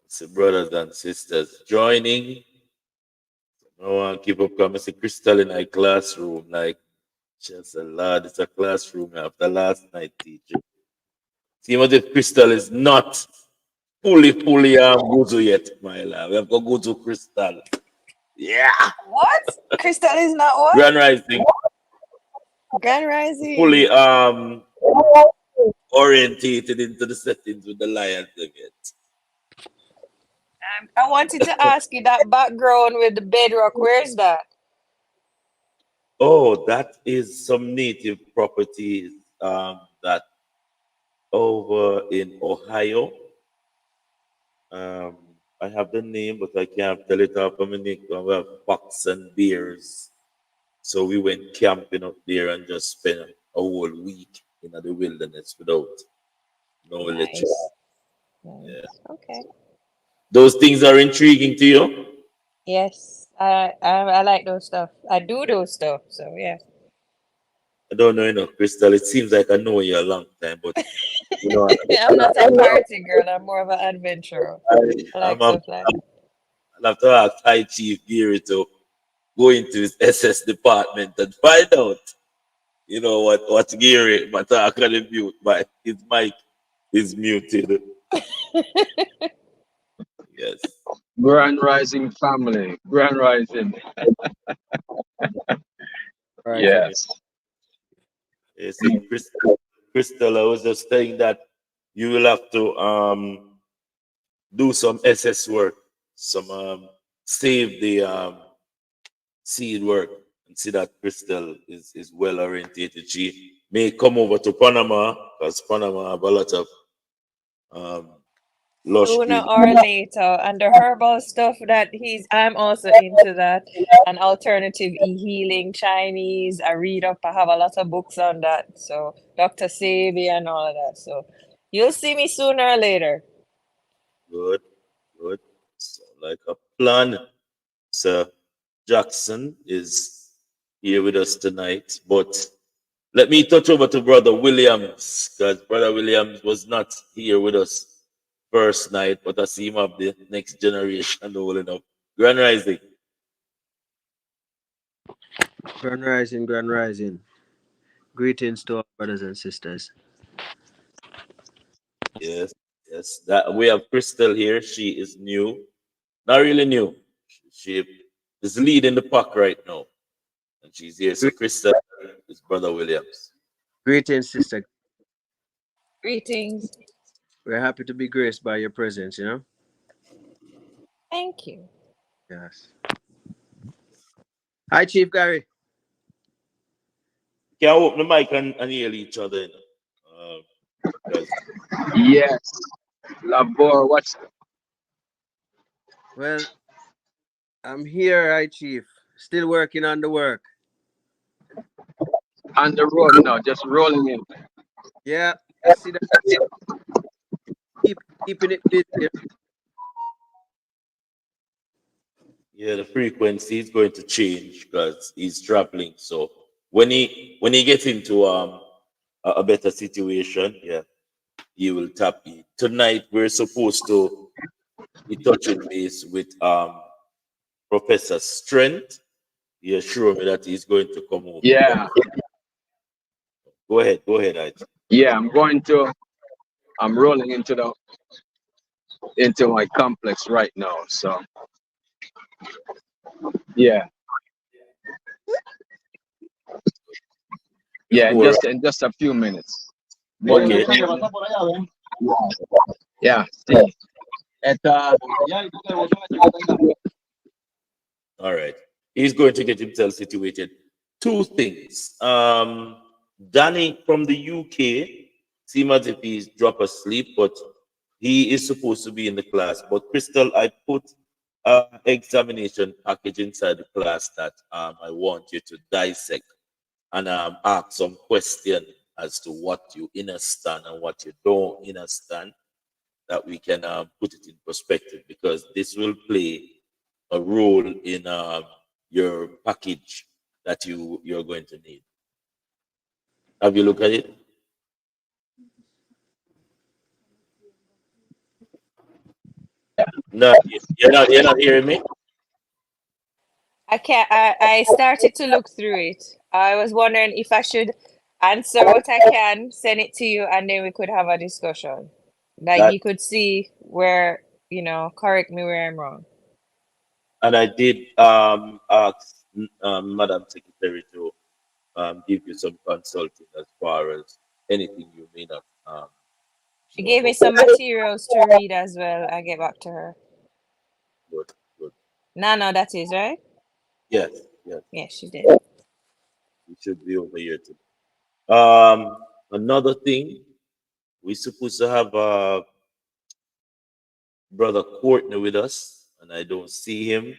So brothers and sisters joining. No one keep up coming. See Crystal in a classroom. Like, just a lot. It's a classroom after last night teaching. See what if Crystal is not fully Guzu yet, my love. We have to go to Crystal. Yeah. What? Crystal is not what? Grand Rising. Grand Rising. Fully orientated into the settings with the lions again. I wanted to ask you that background with the bedrock. Where's that? Oh, that is some native properties that over in Ohio. Um, I have the name, but I can't tell it off. We have fox and bears. So we went camping up there and just spent a whole week in the wilderness without no electricity. Nice. Yeah. Nice. Okay. Those things are intriguing to you? Yes. I like those stuff. I do those stuff. So yeah. I don't know, Crystal. It seems like I know you a long time, but you know, I'm not a party girl. I'm more of an adventurer. I I'm, like I'm, stuff like I'll have to ask High Chief Geary to go into his SS department and find out, what Geary, but I couldn't mute, but his mic is muted. Yes. Grand Rising family. Grand Rising. Right. Yes. Yes, Crystal, I was just saying that you will have to do some SS work, some save the seed work, and see that Crystal is well orientated. She may come over to Panama because Panama have a lot of lush sooner green. or later. And the herbal stuff that I'm also into that. And alternative healing, Chinese. I read up. I have a lot of books on that. So Dr. Sebi and all of that. So you'll see me sooner or later. Good, good. So like a plan. Sir Jackson is here with us tonight, but let me touch over to Brother Williams, because Brother Williams was not here with us first night, but I see him of the next generation rolling up. Grand Rising. Grand Rising, Grand Rising. Greetings to our brothers and sisters. Yes, yes. That we have Crystal here. She is new. Not really new. She is leading the pack right now. And she's here. So Crystal is Brother Williams. Greetings, sister. Greetings. We're happy to be graced by your presence, Thank you. Yes. Hi, Chief Gary. Can I open the mic and yell each other? Yes. Labor, what's Well, I'm here, hi, Chief. Still working on the work. on the road now? Just rolling in. Yeah, I see that. Keeping it busy. Yeah, the frequency is going to change because he's traveling. So when he gets into a better situation, yeah, he will tap in. Tonight we're supposed to be touching base with Professor Strength. He assured me that he's going to come over. Yeah. Go ahead, Ike. Yeah, I'm rolling into my complex right now. So yeah. Yeah, in just a few minutes. Okay. Yeah. Sí. All right. He's going to get himself situated. Two things. Danny from the UK seems as if he's dropped asleep, but he is supposed to be in the class. But Crystal, I put an examination package inside the class that I want you to dissect and ask some questions as to what you understand and what you don't understand, that we can put it in perspective, because this will play a role in your package that you're going to need. Have you looked at it? No, you're not hearing me. I can't. I started to look through it. I was wondering if I should answer what I can, send it to you, and then we could have a discussion. Like That you could see where, correct me where I'm wrong. and I did ask Madam Secretary to give you some consulting as far as anything you may not She know gave me about. some materials to read as well. I get back to her. Good, good. No, that is right. Yes, yes. Yeah, she did. You should be over here too. Another thing, we're supposed to have brother Courtney with us, and I don't see him.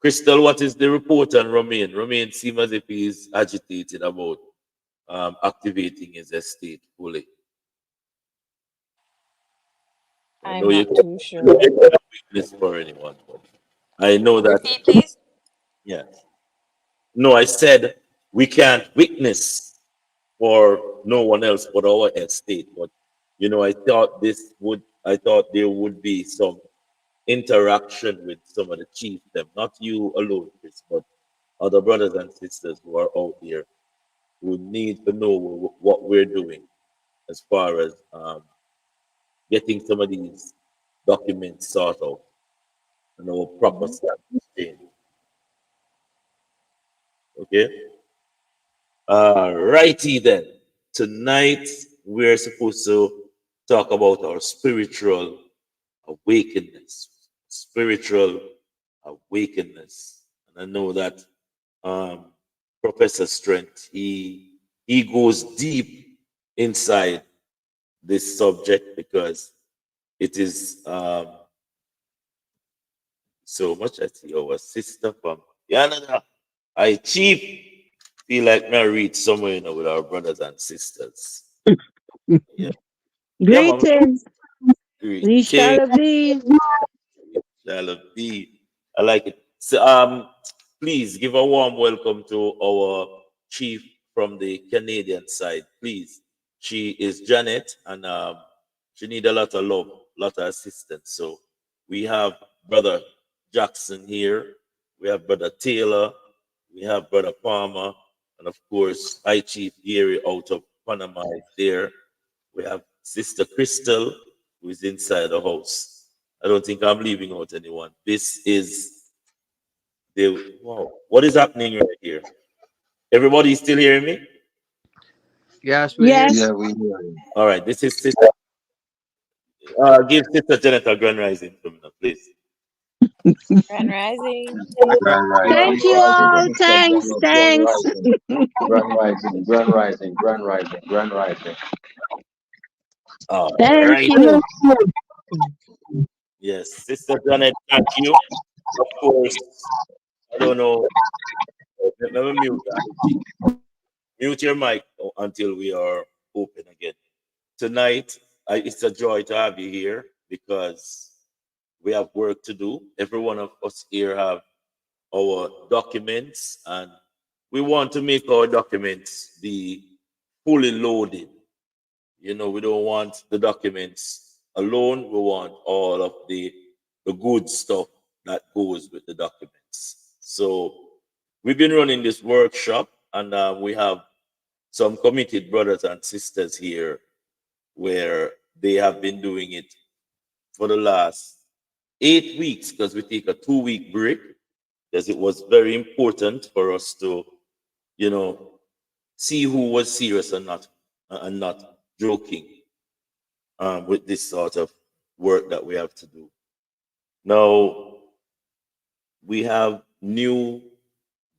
Crystal, what is the report on Romain? Romain seems as if he's agitated about activating his estate fully. I I'm know you not can't too sure. witness for anyone, but I know that, Repeat, please. yeah. No, I said we can't witness for no one else but our estate. But I thought there would be some interaction with some of the chiefs, them, not you alone, Chris, but other brothers and sisters who are out there who need to know what we're doing as far as getting some of these documents sorted out and our proper Hmm. stamp exchange. Okay. Righty then. Tonight we're supposed to talk about our spiritual awakeness. Spiritual awakeness. And I know that um, Professor Strength, he goes deep inside this subject because it is so much. I see our sister from Canada. I chief feel like me read somewhere with our brothers and sisters. Yeah, yeah, mama. Greetings, we King, shall be. shall be. I like it. So, please give a warm welcome to our chief from the Canadian side. Please, she is Janet, and she need a lot of love, lot of assistance. So we have brother Jackson here. We have brother Taylor. We have brother Palmer, and of course, I Chief Gary out of Panama is there. We have Sister Crystal, who is inside the house. I don't think I'm leaving out anyone. This is the wow. What is happening right here? Everybody still hearing me? Yes, we're here. Yeah, Yes, we hear you. All right. This is Sister. Give Sister Janet a grand rising for me, now, please. Grand Rising. Grand thank rising, you all. Sister Thanks, Janet, grand thanks. rising, grand rising, grand rising, grand rising, grand rising. All Thank right. you. Yes, Sister Janet. Thank you. Of course. I don't know. Let me mute that. Mute your mic until we are open again. Tonight, it's a joy to have you here because we have work to do. Every one of us here have our documents, and we want to make our documents be fully loaded. We don't want the documents alone. We want all of the good stuff that goes with the documents. So we've been running this workshop, and we have some committed brothers and sisters here where they have been doing it for the last 8 weeks because we take a 2 week break because it was very important for us to, you know, see who was serious and not joking with this sort of work that we have to do. Now we have new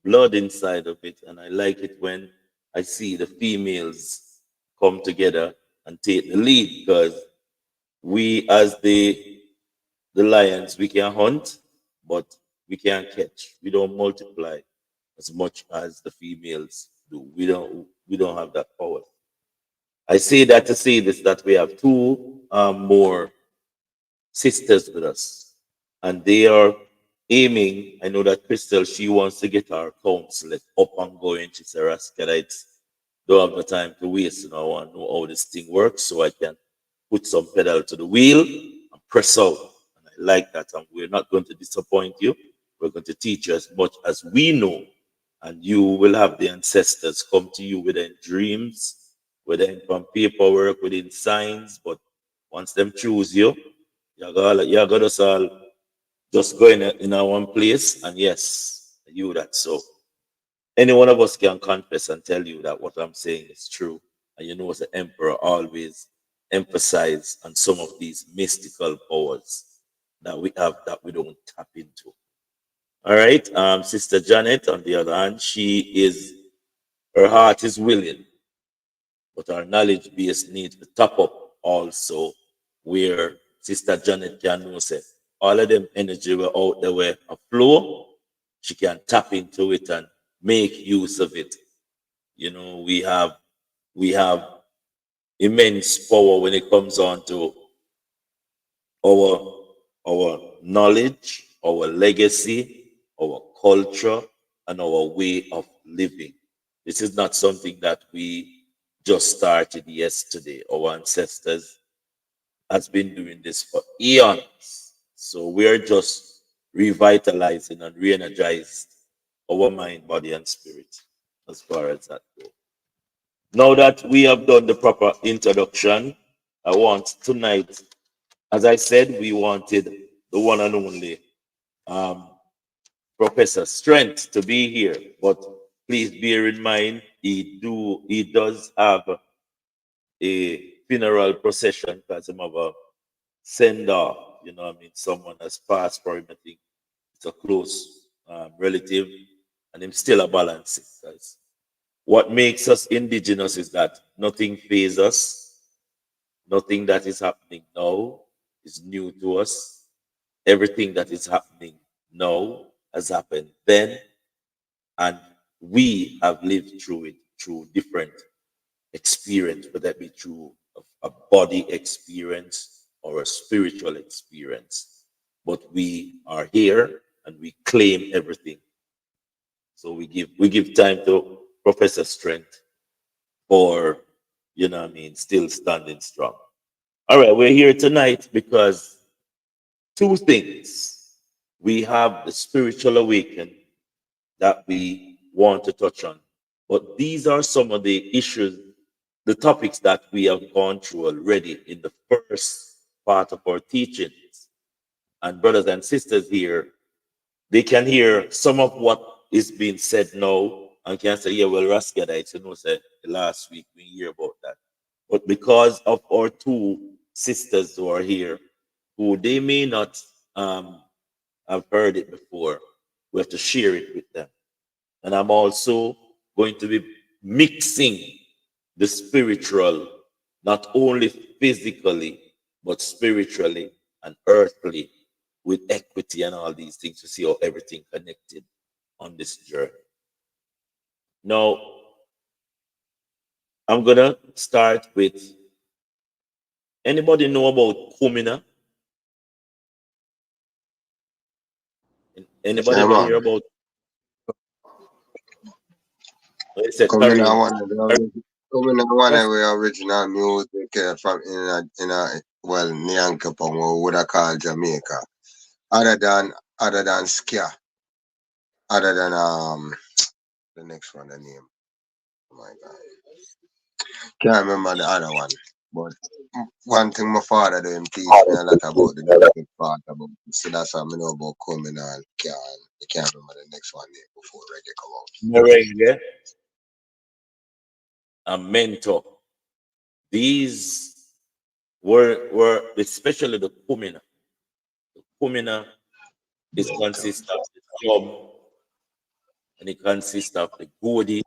blood inside of it, and I like it when I see the females come together and take the lead because we as the lions, we can hunt, but we can't catch. We don't multiply as much as the females do. We don't have that power. I say that to say this that we have two more sisters with us, and they are aiming. I know that Crystal, she wants to get our council up and going. She said, Raskadites don't have no time to waste, I want to know how this thing works so I can put some pedal to the wheel and press out. And I like that, and we're not going to disappoint you. We're going to teach you as much as we know, and you will have the ancestors come to you within dreams, within from paperwork, within signs. But once them choose you, you're gonna all just go in a one place, and yes, you that so. Any one of us can confess and tell you that what I'm saying is true. And you know, as the emperor always emphasize on some of these mystical powers that we have that we don't tap into. All right. Sister Janet, on the other hand, her heart is willing, but our knowledge base needs to top up also, where Sister Janet can know say all of them energy were out there were a flow, she can tap into it and make use of it. You know, we have immense power when it comes on to our our knowledge, our legacy, our culture, and our way of living. This is not something that we just started yesterday. Our ancestors has been doing this for eons. So we are just revitalizing and re-energized our mind, body, and spirit as far as that goes. Now that we have done the proper introduction, I want tonight, as I said, we wanted the one and only um, Professor Strength to be here, but please bear in mind he does have a funeral procession because him have a send off. You know, what I mean, someone has passed for him. I think it's a close relative, and him still a balance. Because what makes us indigenous is that nothing phases us. Nothing that is happening now is new to us. Everything that is happening now has happened then, and we have lived through it through different experience, whether that be through a body experience or a spiritual experience. But we are here and we claim everything. So we give time to Professor Strength for, you know what I mean, still standing strong. All right, we're here tonight because two things. We have the spiritual awakening that we want to touch on. But these are some of the issues, the topics that we have gone through already in the first part of our teachings. And brothers and sisters here, they can hear some of what is being said now and can say, yeah, well, Raskadites, you know, said last week we hear about that. But because of our two sisters who are here, who they may not have heard it before, we have to share it with them. And I'm also going to be mixing the spiritual, not only physically, but spiritually and earthly with equity and all these things to see how everything connected on this journey. Now, I'm gonna start with anybody know about Kumina? Anybody Yeah, ever hear man. about it's a Coming Korean? on one of coming on one of the original music from well, NYANKOPONG, or what I call Jamaica. Other than Skia. Other than the next one, the name. Oh my god. Can't remember the other one. But one thing my father do him teach me a lot about the music part about it. So that's how I know about coming on. Can't remember the next one name before reggae come out. Merengue and Mentor. These were especially the Kumina. The Kumina is Mental. consists of the drum, and it consists of the godi,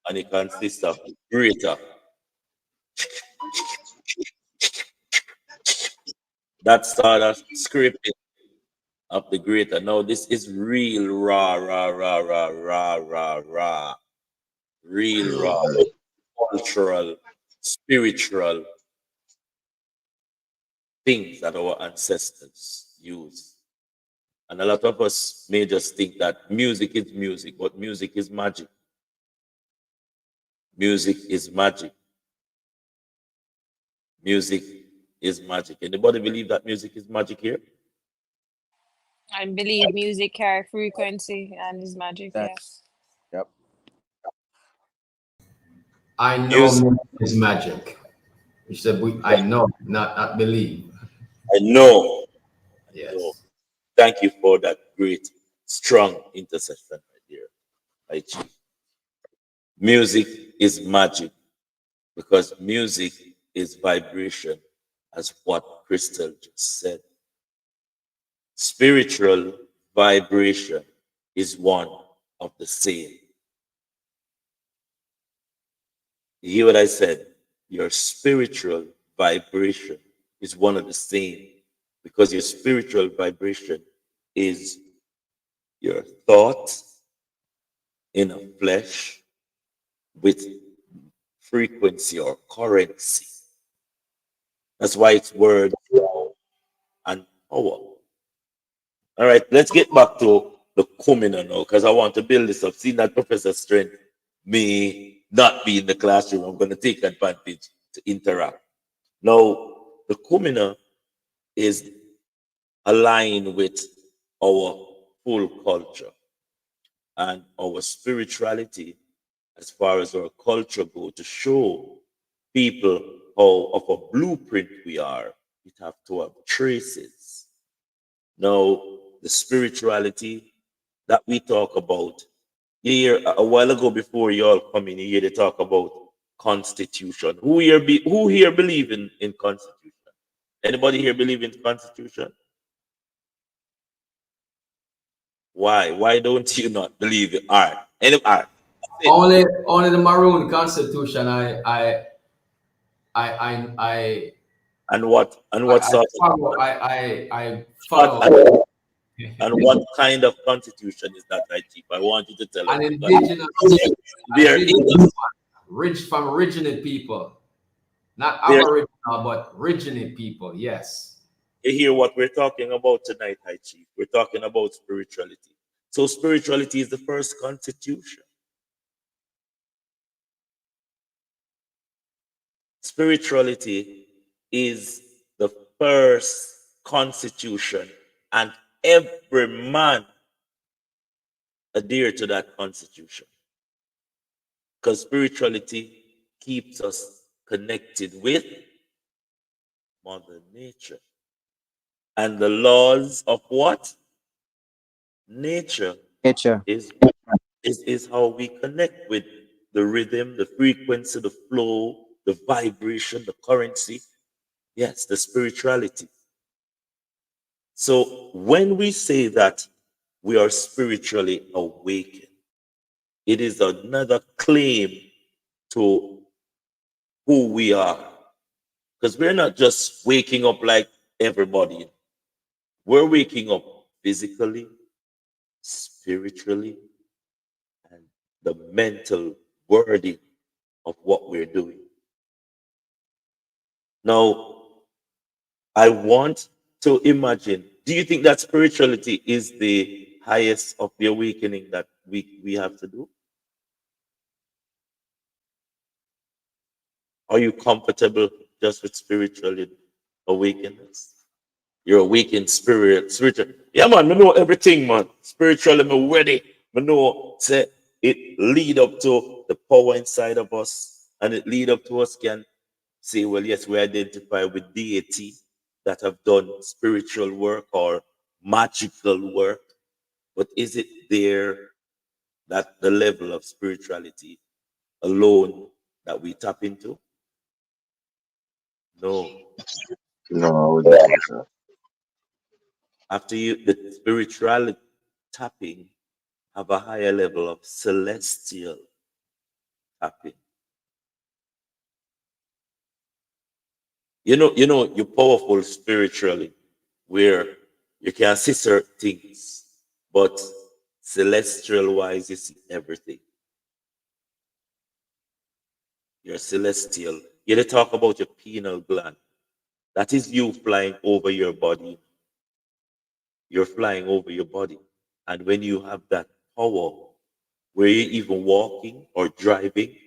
and it consists of the greater. That sort of scripting of the greater. Now this is real raw, raw, raw, raw, raw, raw, raw, real raw, cultural, spiritual things that our ancestors use. And a lot of us may just think that music is music, but music is magic. Music is magic. Music is magic. Anybody believe that music is magic here? I believe music carry frequency and is magic, That, yeah. yep. I know Music, music is magic. You said I know, not believe. I know. No. Yes. Thank you for that great, strong intercession right here, my chief. Music is magic because music is vibration, as what Crystal just said. Spiritual vibration is one of the same. You hear what I said? Your spiritual vibration is one of the same because your spiritual vibration is your thought in a flesh with frequency or currency. That's why it's word and power. All right, let's get back to the coming now because I want to build this up. Seeing that Professor Strength may not be in the classroom, I'm going to take advantage to interact. Now, the coming is aligned with our full culture and our spirituality as far as our culture go to show people how of a blueprint we are. It have to have traces. Now, the spirituality that we talk about, here a while ago before you all come in here, they talk about constitution. Who here believe in constitution? Anybody here believe in constitution? Why? Why don't you not believe it? All right. All right. Only the Maroon Constitution. I And what sort follow. of I what, follow and what kind of constitution is that, right, Chief? I want you to tell us an because indigenous, there indigenous is rich from originate people, not there aboriginal, but originate people. Yes. you hear what we're talking about tonight, High Chief. We're talking about spirituality. So spirituality is the first constitution. Spirituality is the first constitution, and every man adhere to that constitution. Because spirituality keeps us connected with Mother Nature. And the laws of what? Nature Nature. is how we connect with the rhythm, the frequency, the flow, the vibration, the currency. Yes, the spirituality. So when we say that we are spiritually awakened, it is another claim to who we are. Because we're not just waking up like everybody. We're waking up physically, spiritually, and the mental wording of what we're doing. Now, I want to imagine, do you think that spirituality is the highest of the awakening that we have to do? Are you comfortable just with spiritual awakeness? You're awakened spiritual. Yeah, man, I know everything, man. Spiritually, I'm ready. I know say it lead up to the power inside of us, and it lead up to us can say, well, yes, we identify with deity that have done spiritual work or magical work, but is it there that the level of spirituality alone that we tap into? No. No, I wouldn't think so. After the spiritual tapping have a higher level of celestial tapping. You're powerful spiritually, where you can see certain things, but celestial wise, you see everything. You're celestial. You talk about your pineal gland. That is you flying over your body. You're flying over your body. And when you have that power, where you're even walking or driving,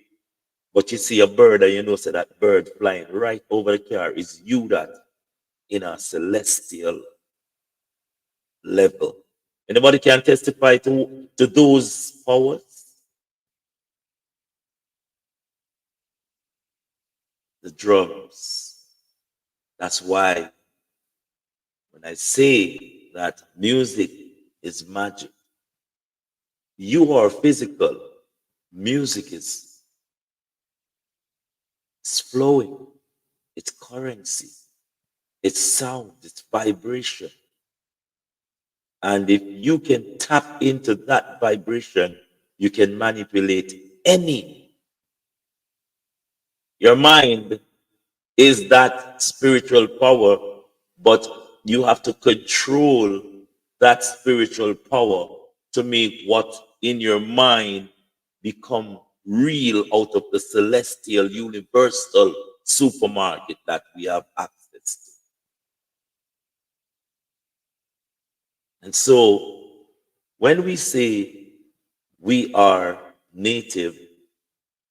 but you see a bird and you know so that bird flying right over the car is you that in a celestial level. Anybody can testify to those powers? The drums. That's why when I say that music is magic, you are physical. Music is flowing. It's currency. It's sound. It's vibration. And if you can tap into that vibration, you can manipulate any. Your mind is that spiritual power, but you have to control that spiritual power to make what in your mind become real out of the celestial, universal supermarket that we have access to. And so when we say we are native,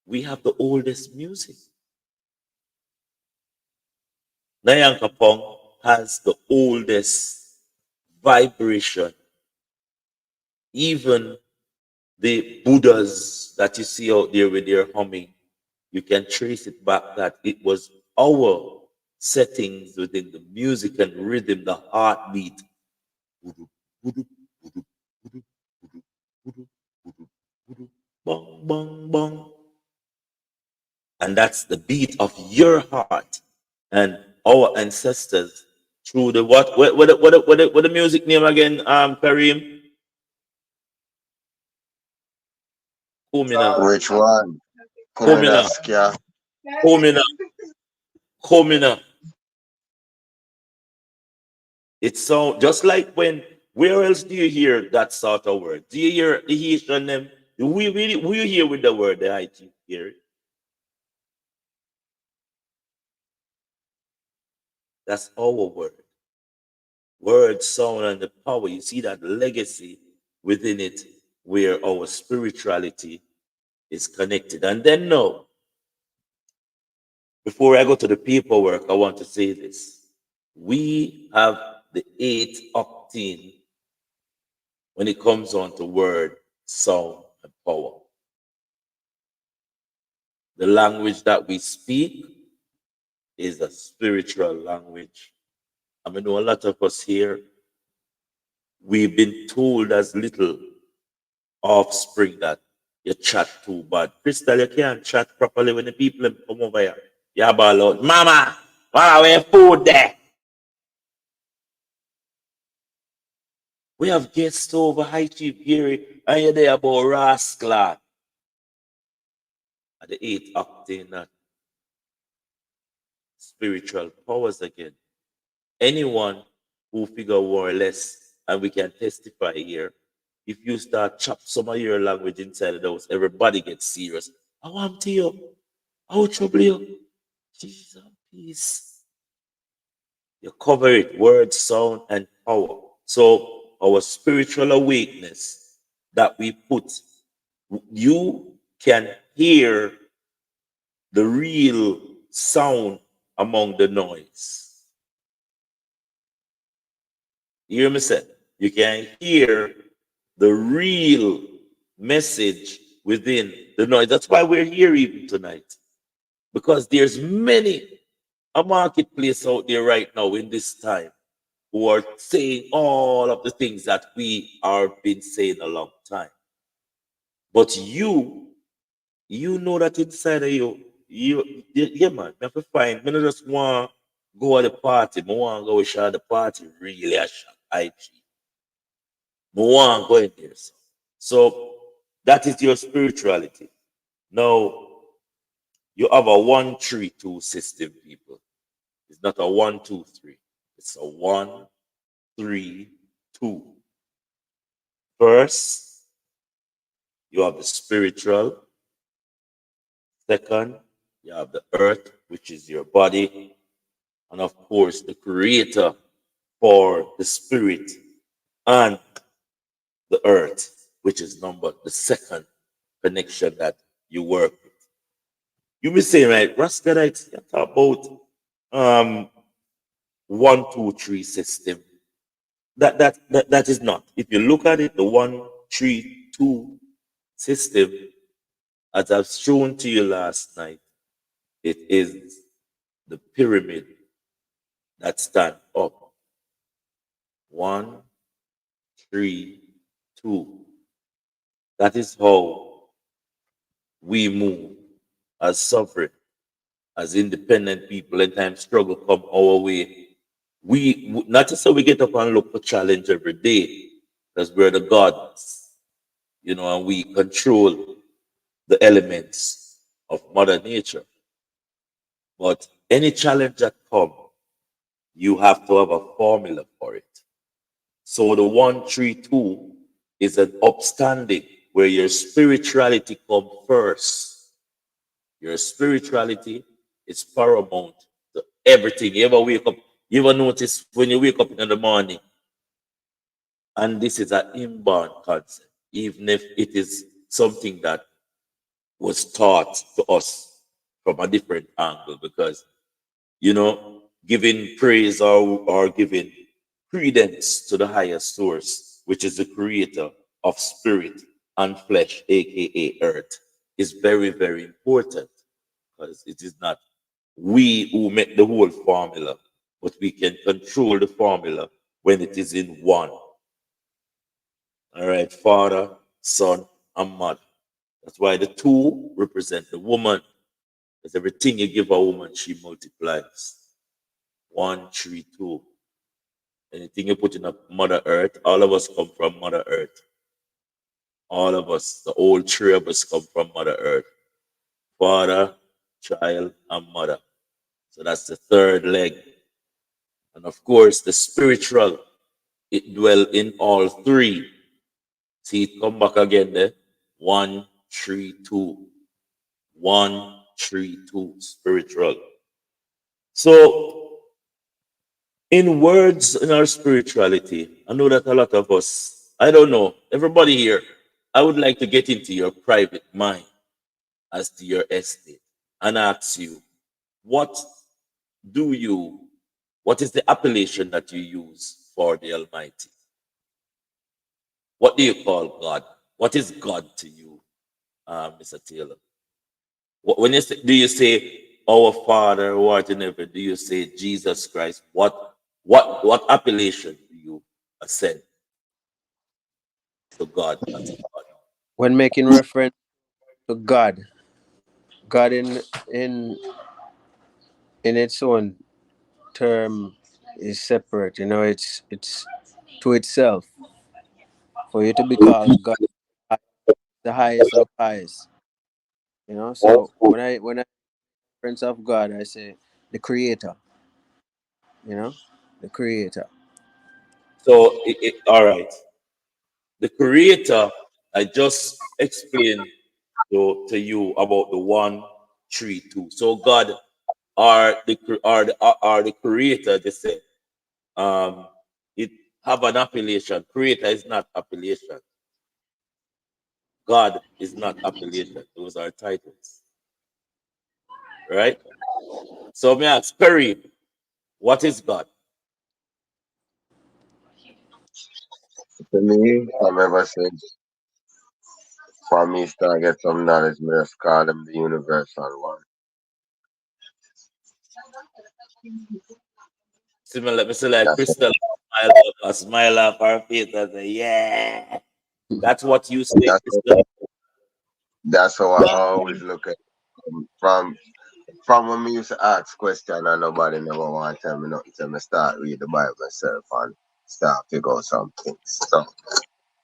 we have the oldest music. NYAN-KO-PONG has the oldest vibration. Even the Buddhas that you see out there with their humming, you can trace it back that it was our settings within the music and rhythm, the heartbeat. Bong, bong, bong. And that's the beat of your heart. And our ancestors through the what the music name again, Kareem? Kumina. Which one? Kumina. Kuminaskia. Kumina. Kumina. It's so just like when where else do you hear that sort of word? Do you hear the Haitian them? We hear with the word the IT hear it? That's our word. Word, sound, and the power. You see that legacy within it where our spirituality is connected. And then no, before I go to the paperwork, I want to say this. We have the 8 octane when it comes on to word, sound, and power. The language that we speak is a spiritual language. I mean, a lot of us here, we've been told as little offspring that you chat too bad. Crystal, you can't chat properly when the people come over here. You ball out, Mama, where food there? We have guests over, High Chief Gary, and you're there about rascal at the 8 octane, that spiritual powers again. Anyone who figure more or less, and we can testify here, if you start chop some of your language inside of the house, everybody gets serious. I want to you. I will trouble you. Jesus, peace. You cover it, word, sound, and power. So our spiritual awakeness that we put, you can hear the real sound among the noise. You hear me say? You can hear the real message within the noise. That's why we're here even tonight. Because there's many a marketplace out there right now in this time who are saying all of the things that we are been saying a long time. But you know that inside of yeah, man, I have to find, I don't just want to go to the party, I want to go share the party, really, I shot IG. I want to go in there. So that is your spirituality. Now, you have a 1-3-2 system, people. It's not a 1-2-3. It's a 1-3-2. First, you have the spiritual. Second, you have the earth, which is your body. And of course, the creator for the spirit and the earth, which is the second connection that you work with. You be saying, right, Rastadites, you talk about 1-2-3 system. that is not. If you look at it, the 1-3-2 system, as I've shown to you last night, it is the pyramid that stand up. 1, 3, 2. That is how we move as sovereign, as independent people. And time struggle come our way. We not just so we get up and look for challenge every day, because we're the gods, and we control the elements of Mother Nature. But any challenge that come, you have to have a formula for it. So the 1-3-2 is an upstanding where your spirituality come first. Your spirituality is paramount to everything. You ever wake up, you ever notice when you wake up in the morning, and this is an inborn concept, even if it is something that was taught to us from a different angle, because giving praise or giving credence to the higher source, which is the creator of spirit and flesh, aka earth, is very, very important, because it is not we who make the whole formula, but we can control the formula when it is in one. All right, Father, Son, and Mother. That's why the two represent the woman. Because everything you give a woman, she multiplies. 1-3-2. Anything you put in a Mother Earth, all of us come from Mother Earth. All of us, the whole three of us come from Mother Earth. Father, child, and mother. So that's the third leg. And of course, the spiritual, it dwell in all three. See it come back again there. 1-3-2. 1-3-2. Spiritual. So, in words in our spirituality, I know that a lot of us, I don't know, everybody here, I would like to get into your private mind as to your estate and ask you, what what is the appellation that you use for the Almighty? What do you call God? What is God to you, Mr. Taylor? When you say, do you say our Father who art in heaven? Do you say Jesus Christ? What appellation do you ascend to God as a God? When making reference to God in its own term is separate. It's to itself. For you to be called God, the highest of highest. So when I reference of God, I say the Creator. The Creator. So, all right. The Creator, I just explained to you about the 1-3-2. So God are the Creator. They say it have an appellation. Creator is not appellation. God is not appellation. Those are titles, right? So may I ask Perry, what is God? To me, I'm ever since for me start get some knowledge, me just call them the universal one. Similar, let me say like That's Crystal, a smile up her face and say, yeah. That's what you say, that's Crystal. that's how I always look at it. From when me used to ask question and nobody never want to tell me nothing till me start read the Bible myself and start figure out some things. So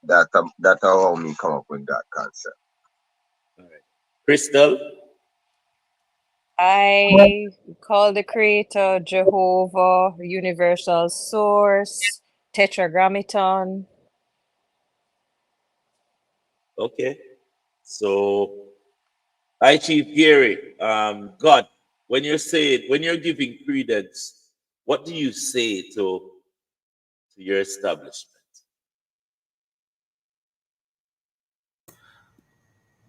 that how me come up with that concept. All right. Crystal, I call the creator Jehovah, universal source, tetragrammaton. okay. So hi Chief Gary. God, when you're giving credence, what do you say to your establishment?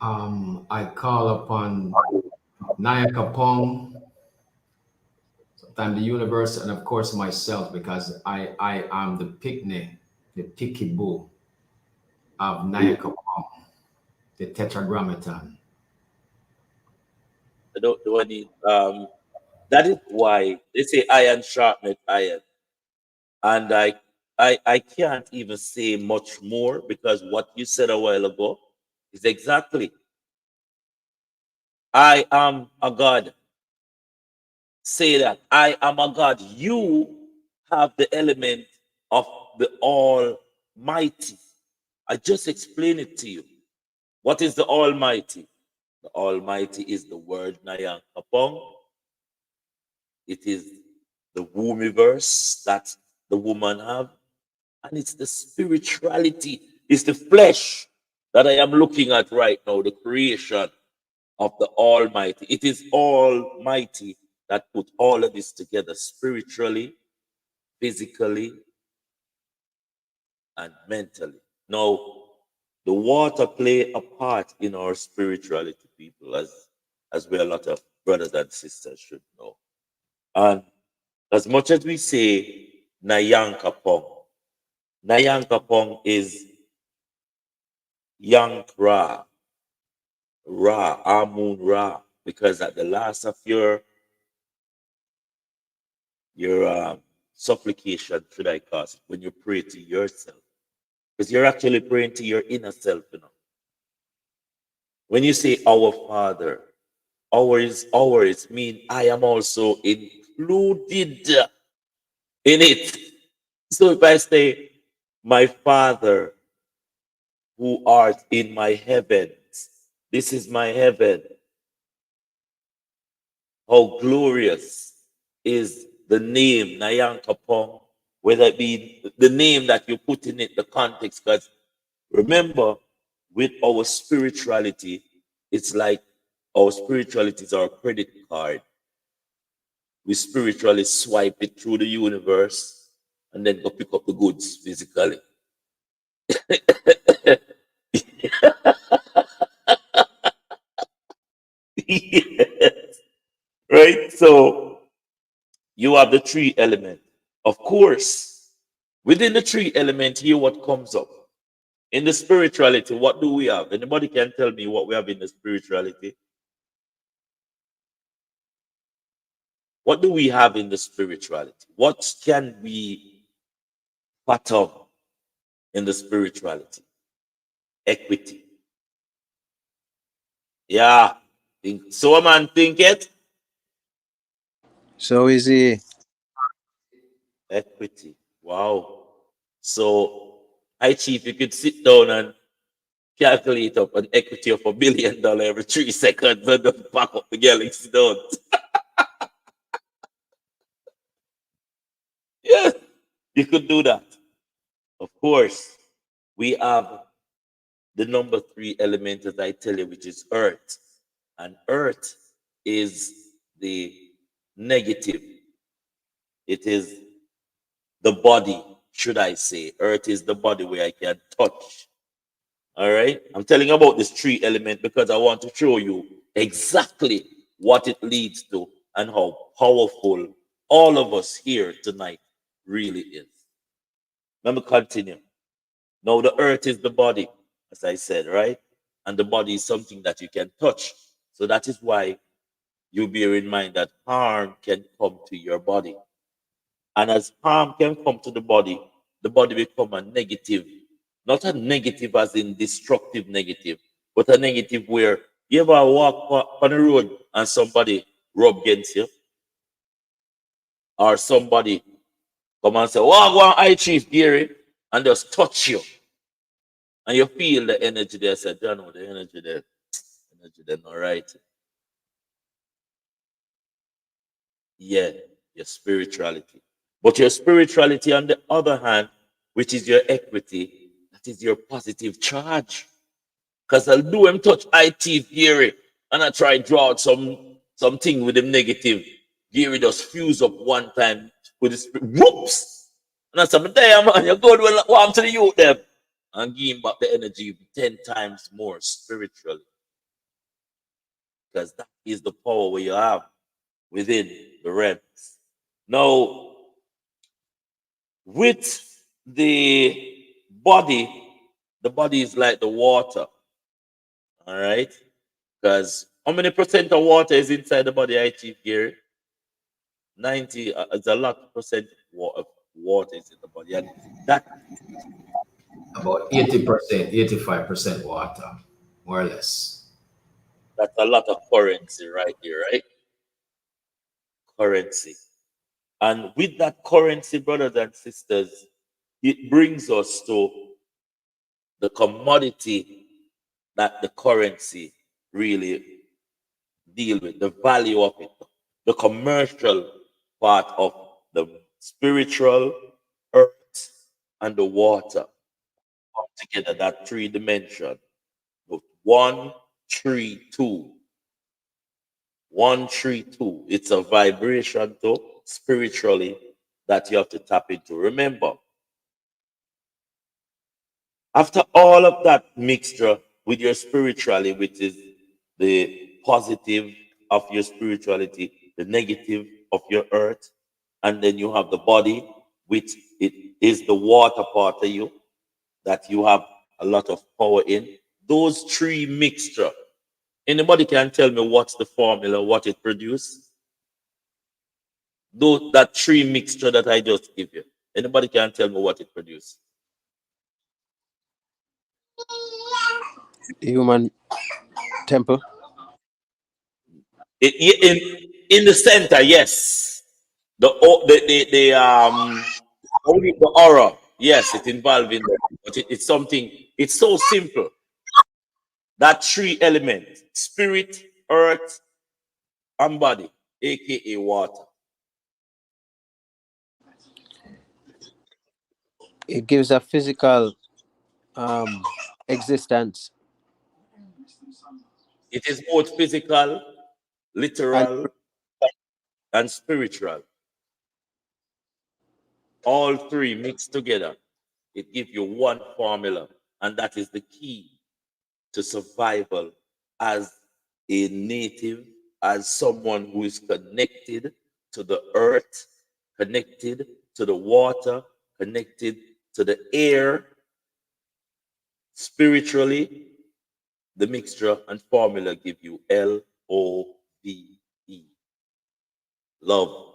I call upon NYANKOPONG time the universe, and of course myself, because I am the picnic, the picky bull of NYAN-KO-PONG, the tetragrammaton. I don't need, that is why they say iron sharpened iron. And I can't even say much more because what you said a while ago is exactly. I am a God. Say that. I am a God. You have the element of the Almighty. I just explained it to you. What is the Almighty? The Almighty is the word NYAN-KO-PONG. It is the wombiverse that the woman have, and it's the spirituality, it's the flesh that I am looking at right now, the creation of the Almighty. It is Almighty that put all of this together spiritually, physically, and mentally. Now, the water play a part in our spirituality, people, as we a lot of brothers and sisters should know. And as much as we say NYAN-KO-PONG, NYAN-KO-PONG is Yank Ra, Ra, Amun Ra, because at the last of your supplication, should I call it, when you pray to yourself, because you're actually praying to your inner self, you know. When you say our Father, ours mean I am also included in it. So if I say, my Father who art in my heavens, this is my heaven. How glorious is the name NYAN-KO-PONG, whether it be the name that you put in it, the context. Because remember, with our spirituality, it's like our spirituality is our credit card. We spiritually swipe it through the universe and then go pick up the goods physically. Yes. Right? So you have the three element. Of course, within the three element, here what comes up. In the spirituality, what do we have? Anybody can tell me what we have in the spirituality? What do we have in the spirituality? What can we fathom in the spirituality? Equity. Yeah. Think so, man. Think it. So is he. Equity. Wow. So, hi chief, you could sit down and calculate up an equity of $1 billion every 3 seconds and then pack up the galaxy down. Yeah, you could do that. Of course, we have the number three element, as I tell you, which is earth. And earth is the negative. It is the body, should I say. Earth is the body where I can touch. All right. I'm telling you about this three element because I want to show you exactly what it leads to and how powerful all of us here tonight really is. Let me continue. Now, the earth is the body, as I said, right? And the body is something that you can touch. So that is why you bear in mind that harm can come to your body. And as harm can come to the body become a negative. Not a negative as in destructive negative, but a negative where you ever walk on the road and somebody rub against you, or somebody come and say, "Wow, go on, I Chief Gary," and just touch you, and you feel the energy there. Say, "Don't know the energy there, not right." Yeah, your spirituality. But your spirituality, on the other hand, which is your equity, that is your positive charge. Because I'll do him touch IT Gary and I try draw out something with him negative. Gary just fuse up one time with his whoops. And I said, damn man, you're good. Well, what happened to the youth them? And give him back the energy 10 times more spiritually. Because that is the power where you have within the realms. Now, with the body is like the water, all right? Because how many percent of water is inside the body, I Chief Gary? 90, it's a lot percent of water is in the body. And that About 80%, 85% water, more or less. that's a lot of currency right here, right? Currency. And with that currency, brothers and sisters, it brings us to the commodity that the currency really deal with, the value of it, the commercial part of the spiritual, earth, and the water come together, that three dimension. But 1, 3, 2. 1, 3, 2. It's a vibration too, spiritually, that you have to tap into. Remember, after all of that mixture with your spirituality, which is the positive of your spirituality, the negative of your earth, and then you have the body, which it is the water part of you that you have a lot of power in. Those three mixture. Anybody can tell me what's the formula, what it produces? That three mixture that I just give you. Anybody can tell me what it produces? Human temple. In the center, yes. The aura, yes, it's involved in that. But it's something. It's so simple. That three elements: spirit, earth, and body, aka water. It gives a physical um, existence It is both physical, and literal, and spiritual. All three mixed together. It gives you one formula, and that is the key to survival as a native, as someone who is connected to the earth, connected to the water, connected to the air, spiritually. The mixture and formula give you LOVE, love.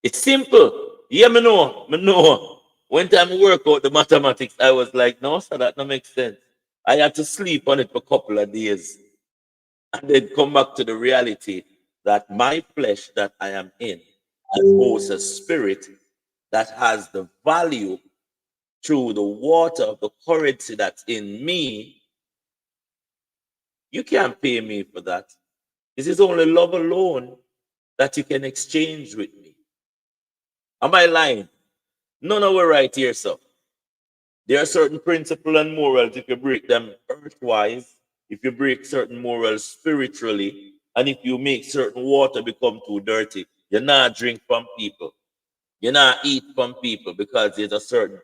It's simple. Yeah, me know. Me know. When time I work out the mathematics, I was like, no, so that don't make sense. I had to sleep on it for a couple of days and then come back to the reality that my flesh that I am in boasts a spirit that has the value through the water of the currency that's in me. You can't pay me for that. This is only love alone that you can exchange with me. Am I lying? None of we're right here, sir. There are certain principles and morals, if you break them earthwise, if you break certain morals spiritually, and if you make certain water become too dirty, you're not drink from people. You're not eat from people because there's a certain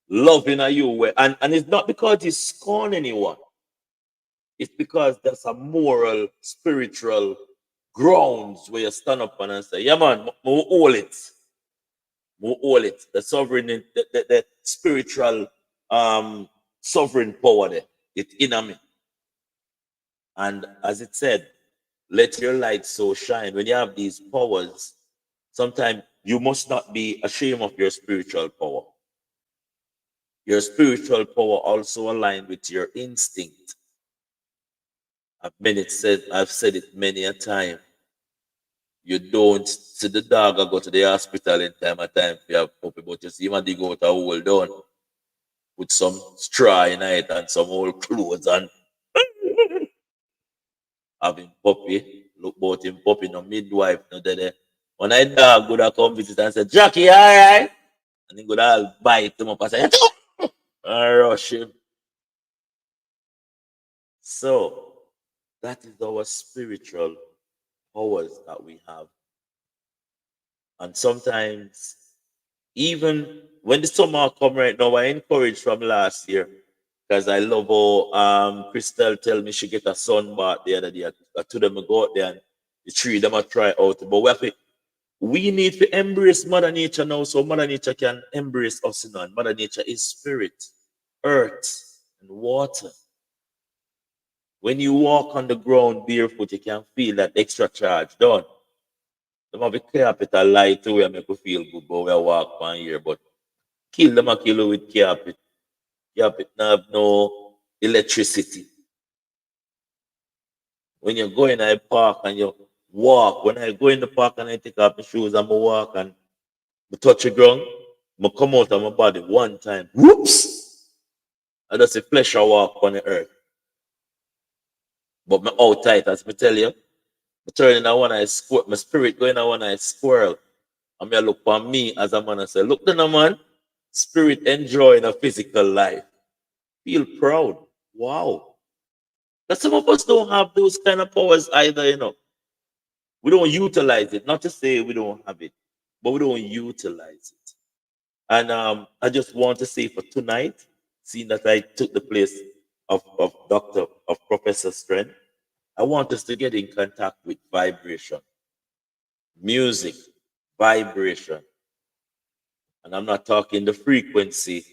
love in you. And it's not because you scorn anyone. It's because there's a moral, spiritual grounds where you stand up and say, yeah man, we'll hold it. We'll hold it. The sovereign, the spiritual sovereign power there. It's in me. And as it said, let your light so shine. When you have these powers, sometimes you must not be ashamed of your spiritual power. Your spiritual power also aligned with your instinct. I've said it many a time. You don't see the dog or go to the hospital in time at time if you have puppy, but you see him and they go out a hole down with some straw in it and some old clothes and having puppy. Look about him puppy, no midwife, no there. When I dog would have come visit and say, Jackie, all right? And he would all bite him up and say, and rush him. So that is our spiritual powers that we have. And sometimes, even when the summer come right now, I encourage from last year because I love how Crystal tell me she get a sunbath the other day. I told them to go out there and The tree them a try out, but we need to embrace Mother Nature now, so Mother Nature can embrace us. You know, and Mother Nature is spirit, earth, and water. When you walk on the ground barefoot, you can feel that extra charge done. Them have a carpet a light to make you feel good, but we walk on here. But kill them a kill you with carpet. Carpet have no electricity. When you go in a park and you walk, when I go in the park and I take off my shoes and I walk and I touch the ground, I come out of my body one time. Whoops! And that's a flesh I walk on the earth. But my out tight, as I tell you, I turn in one eye squirrel, my spirit going in one eye squirrel. And I look on me as a man and say, look then a man, spirit enjoying a physical life. Feel proud. Wow. But some of us don't have those kind of powers either, you know. We don't utilize it. Not to say we don't have it, but we don't utilize it. And I just want to say for tonight, seeing that I took the place of Professor Strength, I want us to get in contact with vibration, music, vibration. And I'm not talking the frequency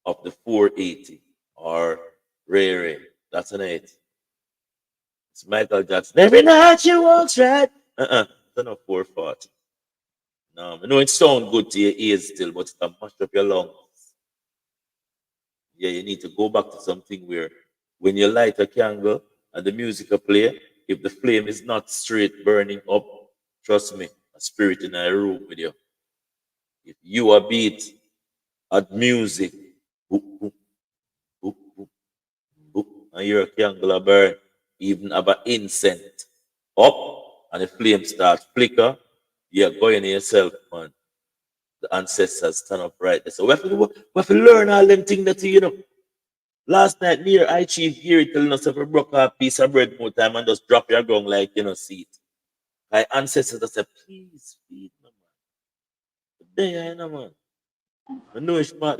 of the 480 or Ray Ray. That's an 8. It's Michael Jackson. Every night she walks right. It's not 440. No, I know it sounds good to your ears still, but it's mashed up your lungs. Yeah, you need to go back to something where when you light a candle and the music will play, if the flame is not straight burning up, trust me, a spirit in a room with you. If you are beat at music, boop, boop, boop, boop, boop, and your candle burn, even about incense up, and the flame starts flicker, you're going to yourself, man. The ancestors stand up right there. So we have to learn all them things that you know. Last night near I Chief Gary telling us if we broke a piece of bread more time and just drop your ground like you know, see it. My ancestors that said, please feed me, man. There, you know, man. I know it's bad.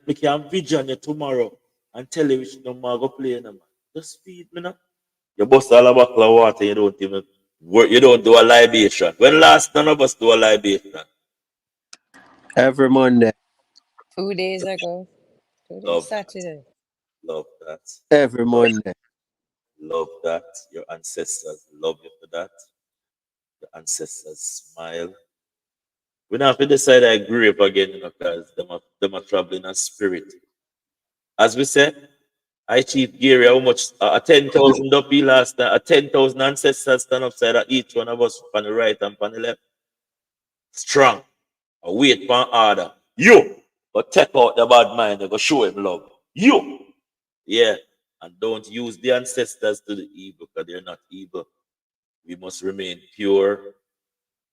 We can vision you tomorrow and tell you which number go play, you know, man. Just feed me now. You bust all a bottle of water, you don't even work, you don't do a libation. When last none of us do a libation? Every Monday. 2 days ago. 2 days, Love that. Saturday. Love that. Every Love, Monday. love that. Your ancestors love you for that. The ancestors smile. We don't have to decide I agree up again, you know, because them are traveling in spirit. As we said, I Chief Gary, how much? 10,000 up here last night. 10,000 ancestors stand upside of each one of us on the right and on the left. Strong. I wait for an order. You go take out the bad mind and go show him love. You. Yeah. And don't use the ancestors to the evil because they're not evil. We must remain pure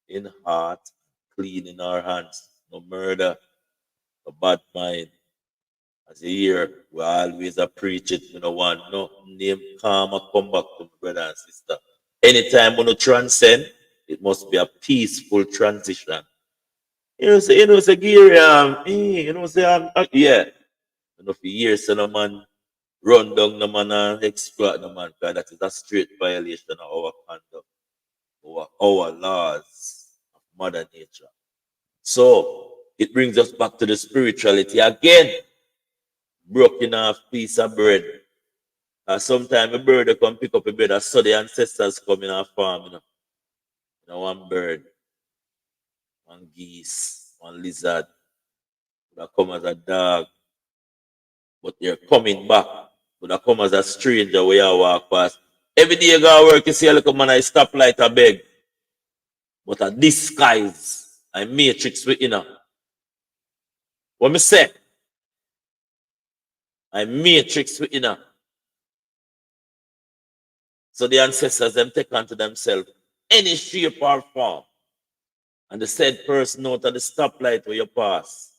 in heart, clean in our hands. No murder, no bad mind. As you hear, we always preach it. You know, one no name karma come back to my brother and sister. Anytime when you transcend, it must be a peaceful transition. Say, Gary, say, yeah. You know, for years, no man run down the man and exploit the man, because that is a straight violation of our conduct, our laws of Mother Nature. So, it brings us back to the spirituality again. Broken off piece of bread. Sometimes a bird will come pick up a bread, I saw the ancestors come in our farm, you know, one bird, one geese, one lizard, that come as a dog, but they're coming back. But I come as a stranger where I walk past. Every day you go to work, you see a little man, I stop light a beg. But a disguise, I matrix with inner. What me say? I matrix with inner. So the ancestors them take unto themselves any shape or form. And the said person out at the stoplight where you pass.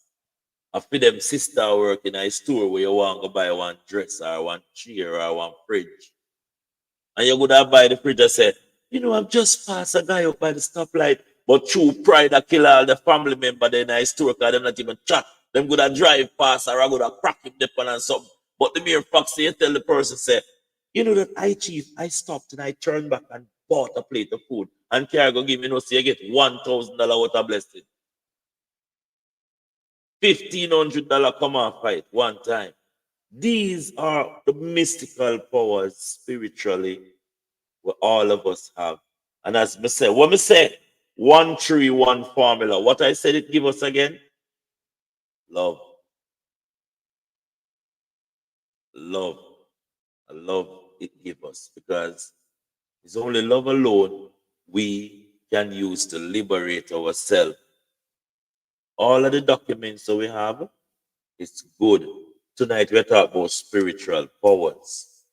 I feel them sister work in a store where you want to buy one dress or one chair or one fridge. And you would have buy the fridge and say, you know, I've just passed a guy up by the stoplight, but true pride I kill all the family member then I store because them not even chat. Them gonna drive past or I gonna crack him depend on something. But the mere fact say you tell the person say, you know that I chief, I stopped and I turned back and bought a plate of food and can't go give me no say you get $1,000 worth of blessing. $1,500 come and fight one time. These are the mystical powers spiritually what all of us have. And as me say, what me say, 131 formula. What I said it give us again? Love. Love. Love it give us because it's only love alone we can use to liberate ourselves. All of the documents that we have, it's good. Tonight we're talking about spiritual powers.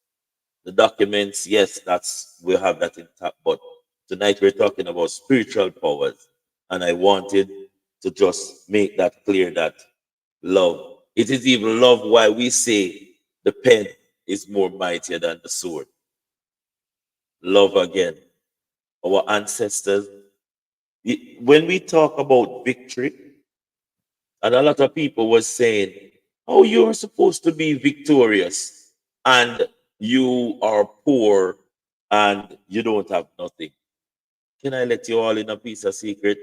The documents, yes, that's we have that in top, but tonight we're talking about spiritual powers. And I wanted to just make that clear that love. It is even love why we say the pen is more mightier than the sword. Love again. Our ancestors. When we talk about victory, and a lot of people was saying, "Oh, you're supposed to be victorious, and you are poor, and you don't have nothing." Can I let you all in a piece of secret?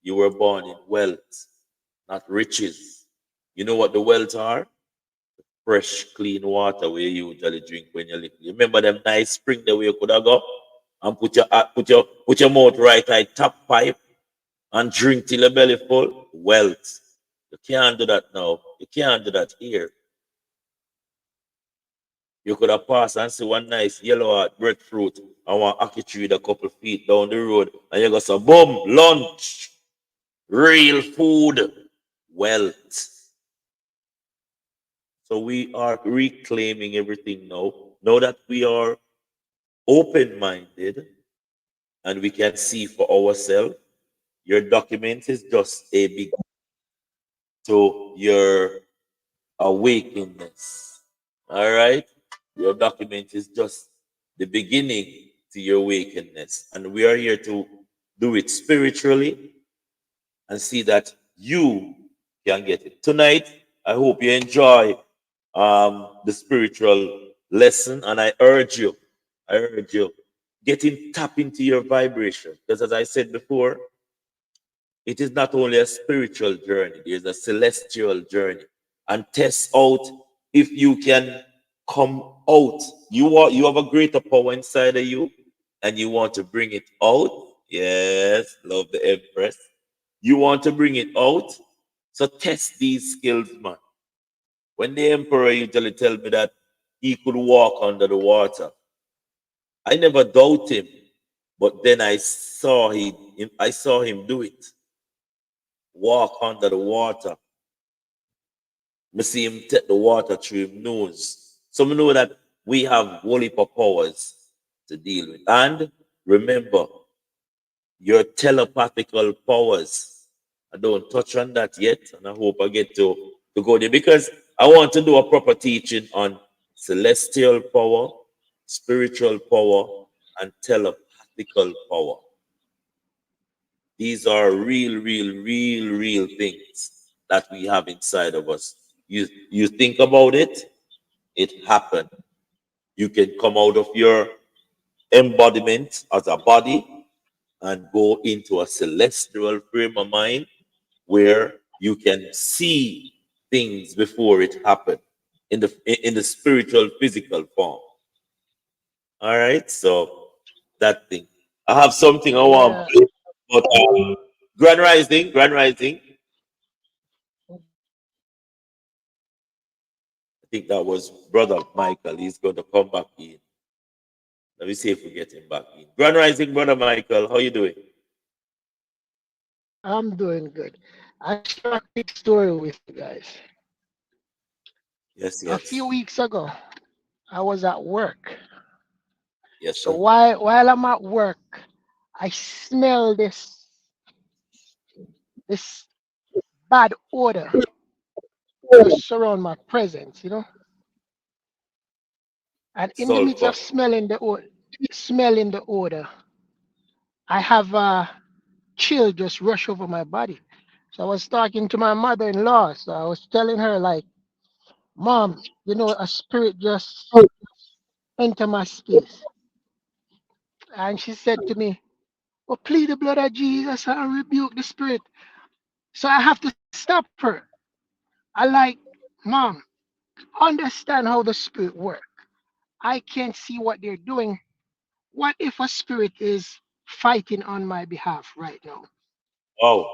You were born in wealth, not riches. You know what the wealth are? Fresh, clean water where you usually drink when you live. You remember them nice spring there where you could have go and put your mouth right at top pipe and drink till your belly full? Wealth. You can't do that now. You can't do that here. You could have passed and see one nice yellow heart breadfruit and one ackee tree a couple feet down the road, and you go say, boom, lunch, real food, wealth. So we are reclaiming everything now. Now that we are open-minded and we can see for ourselves, your document is just a big to your awakeness. All right? Your document is just the beginning to your awakeness. And we are here to do it spiritually and see that you can get it. Tonight, I hope you enjoy the spiritual lesson. And I urge you, tap into your vibration. Because as I said before, it is not only a spiritual journey, there's a celestial journey. And test out if you can come out. You have a greater power inside of you, and you want to bring it out. Yes, love the Empress. You want to bring it out. So test these skills, man. When the Emperor usually tell me that he could walk under the water, I never doubt him. But then I saw him do it. Walk under the water. I see him take the water through his nose. So we know that we have whole heap of powers to deal with. And remember, your telepathical powers. I don't touch on that yet, and I hope I get to go there because I want to do a proper teaching on celestial power, spiritual power, and telepathical power. These are real things that we have inside of us. You think about it, it happened. You can come out of your embodiment as a body and go into a celestial frame of mind where you can see things before it happened in the spiritual physical form. All right, so that thing. I have something I want Yeah, to play, but Grand Rising. I think that was Brother Michael. He's going to come back in. Let me see if we get him back in. Grand Rising, Brother Michael. How you doing? I'm doing good. I share a quick story with you guys. Yes, A few yes. weeks ago, I was at work. Yes, So sir. while I'm at work, I smell this bad odor just surround my presence. And in the midst Sulfur. of smelling the odor, I have a chill just rush over my body. So I was talking to my mother-in-law. So I was telling her like, Mom, a spirit just enter my space. and she said to me, "Oh, plead the blood of Jesus and rebuke the spirit." So I have to stop her. I like, Mom, understand how the spirit work. I can't see what they're doing. What if a spirit is fighting on my behalf right now? Wow.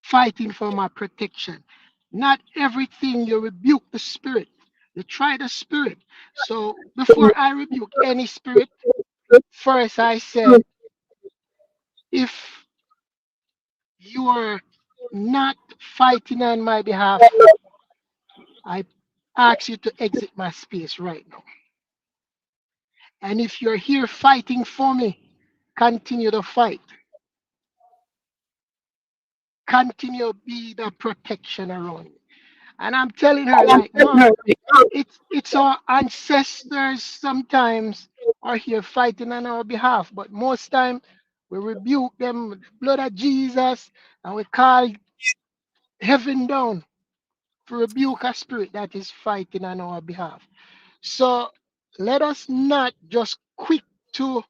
Fighting for my protection. Not everything you rebuke the spirit. You try the spirit. So before I rebuke any spirit, first I said, if you are not fighting on my behalf, I ask you to exit my space right now. And if you're here fighting for me, continue to fight. Continue be the protection around me. And I'm telling her, like, Mom, it's our ancestors sometimes are here fighting on our behalf, but most time we rebuke them with the blood of Jesus and we call heaven down to rebuke a spirit that is fighting on our behalf. So let us not just quick to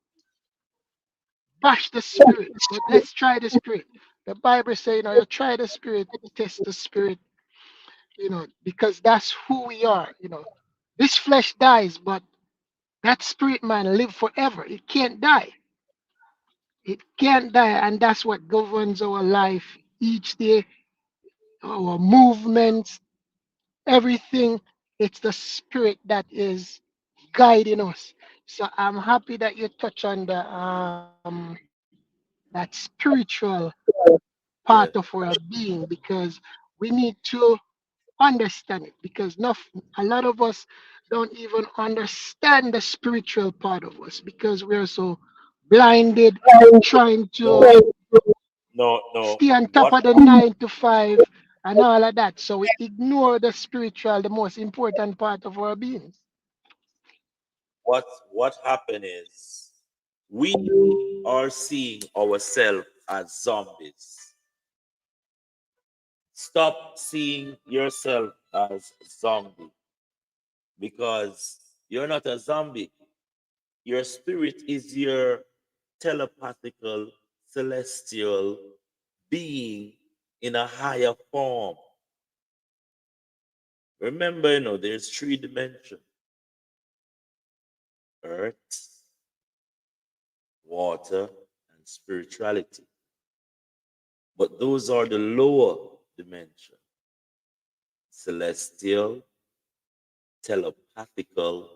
bash the spirit, but let's try the spirit. The Bible says, you try the spirit, test the spirit, because that's who we are. This flesh dies, but that spirit man live forever. It can't die. It can't die, and that's what governs our life each day, our movements, everything. It's the spirit that is guiding us. So I'm happy that you touch on that spiritual part of Yeah. our being, because we need to understand it, because a lot of us don't even understand the spiritual part of us because we're so blinded trying No, to no. stay on top What of the 9 to 5 and all of that, so we ignore the spiritual, the most important part of our beings. what what happened is we are seeing ourselves as zombies. Stop seeing yourself as zombie because you're not a zombie. Your spirit is your telepathical celestial being in a higher form. Remember, there's three dimensions: earth, water, and spirituality. But those are the lower dimension: celestial, telepathical,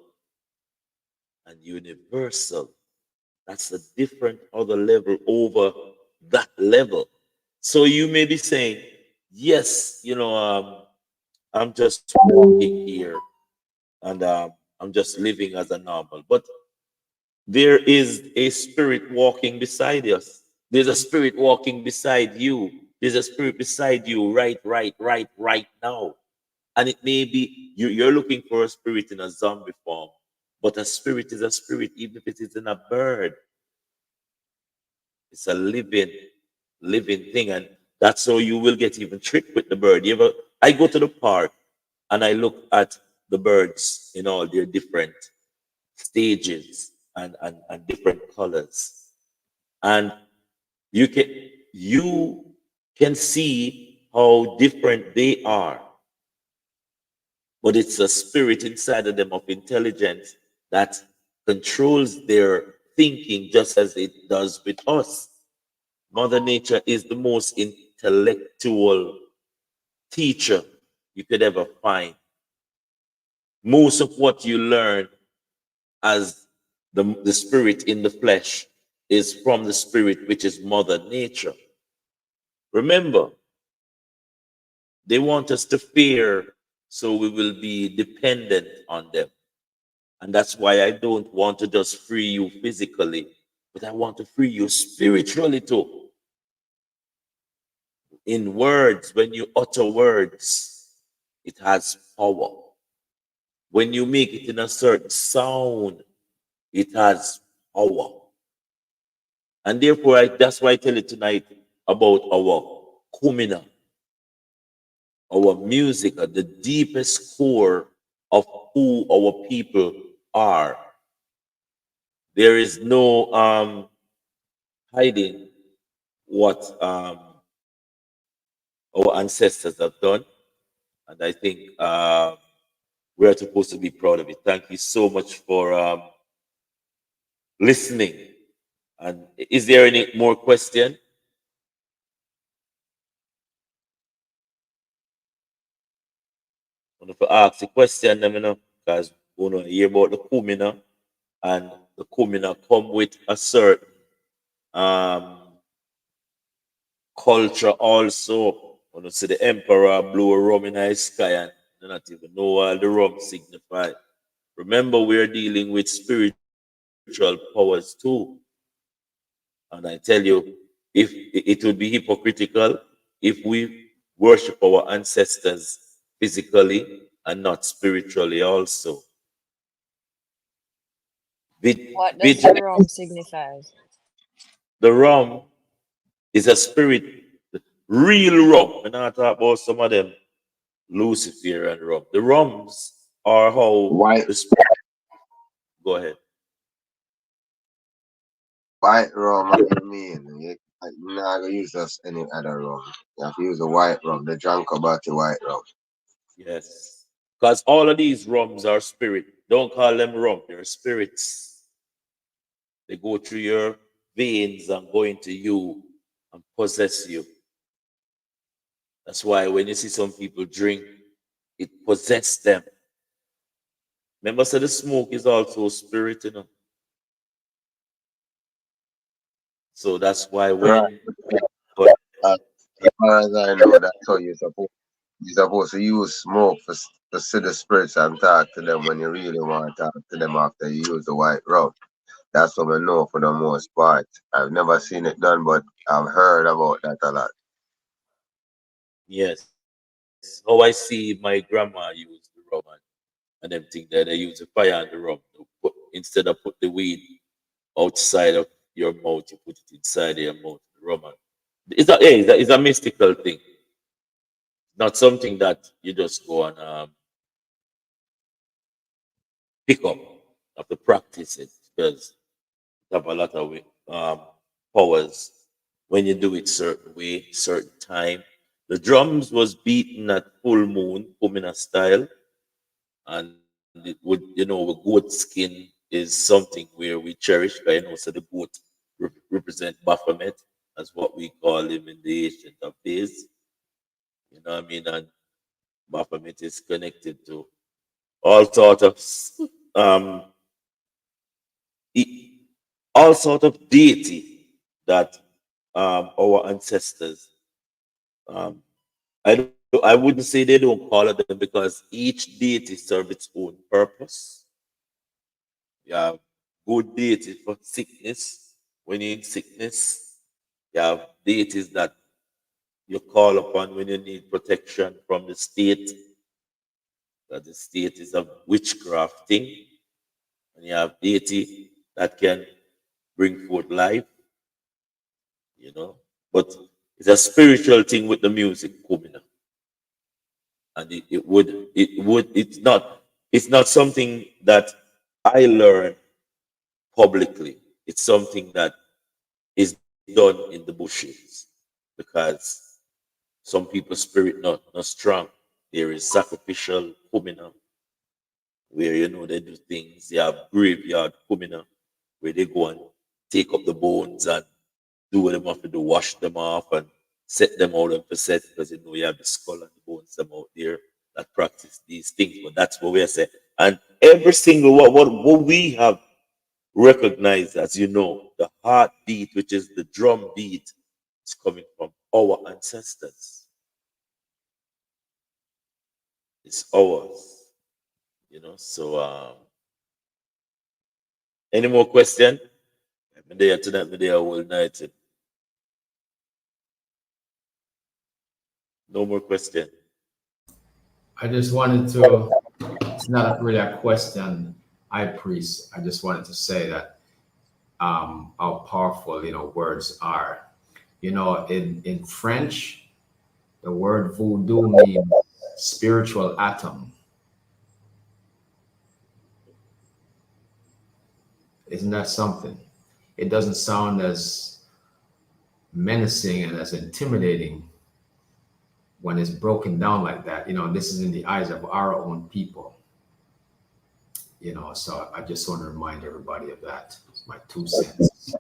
and universal. That's a different other level over that level. So you may be saying, yes, I'm just walking here and I'm just living as a normal. But there is a spirit walking beside us. There's a spirit walking beside you. There's a spirit beside you right now. And it may be you're looking for a spirit in a zombie form, but a spirit is a spirit, even if it is in a bird. It's a living thing, and that's how you will get even tricked with the bird. I go to the park and I look at the birds in all their different stages and different colors. And you can you can see how different they are, but it's a spirit inside of them of intelligence that controls their thinking just as it does with us. Mother Nature is the most intellectual teacher you could ever find. Most of what you learn as the spirit in the flesh is from the spirit, which is Mother Nature. Remember, they want us to fear so we will be dependent on them. And that's why I don't want to just free you physically, but I want to free you spiritually too. In words, when you utter words, it has power. When you make it in a certain sound, it has power. And therefore, that's why I tell you tonight about our kumina, our music, at the deepest core of who our people are. there is no hiding what our ancestors have done, and I think we're supposed to be proud of it. Thank you so much for listening. And is there any more question? I want to ask the question, you know, because we know hear about the kumina, and the kumina come with a certain um, culture also. When you see the emperor blow a rum in the sky and you not even know what the rum signify. Remember, we're dealing with spiritual powers too. And I tell you, if it would be hypocritical if we worship our ancestors physically and not spiritually also. What does the Vigilance, rum signify? the rum is a spirit, real rum. We're not talking about some of them Luciferian rum. The rums are how White the spirit. Go ahead. white rum, what you mean? You're not gonna use just any other rum. You have to use the white rum, the Jankobati white rum. Yes. Because all of these rums are spirit. Don't call them rum, they're spirits. They go through your veins and go into you and possess you. That's why when you see some people drink, it possesses them. Remember, so the smoke is also spirit, you know. So that's why Right. when but As far as I know, that's how you're supposed to use smoke to see the spirits and talk to them when you really want to talk to them after you use the white rum. That's what I know for the most part. I've never seen it done, but I've heard about that a lot. yes, how I see my grandma use the rum and them think that they use the fire and the rum. Instead of put the weed outside of your mouth, you put it inside your mouth, the rum. It's a mystical thing, not something that you just go and pick up. You have to practice it because you have a lot of um, powers when you do it certain way, certain time. The drums was beaten at full moon, Kumina style, and it would, you know, the goat skin is something where we cherish. I know, so the goat represent Baphomet, as what we call him in the ancient of days. You know what I mean? And Baphomet is connected to all sort of um, e- all sort of deity that our ancestors. Um, I wouldn't say they don't call it them because each deity serves its own purpose. You have good deities for sickness. When you're in sickness, you have deities that you call upon when you need protection from the state. That the state is a witchcraft thing. And you have deity that can bring forth life, you know. But it's a spiritual thing with the music coming up. And it's not something that I learn publicly. It's something that is done in the bushes because some people's spirit not strong. There is sacrificial kumina where you know they do things. They have graveyard kumina where they go and take up the bones and do what they have to do, wash them off and set them out and set because you know you have the skull and the bones them out there that practice these things. But that's what we're saying. And every single what we have recognized, as you know, the heartbeat, which is the drum beat, is coming from our ancestors. It's ours, you know. So any more question? I'm there tonight, I'm there all night. No more question. I just wanted to, it's not really a question, high priest. I just wanted to say that how powerful, words are. In French, the word voodoo means spiritual atom. Isn't that something? It doesn't sound as menacing and as intimidating when it's broken down like that. This is in the eyes of our own people. So I just want to remind everybody of that. It's my 2 cents.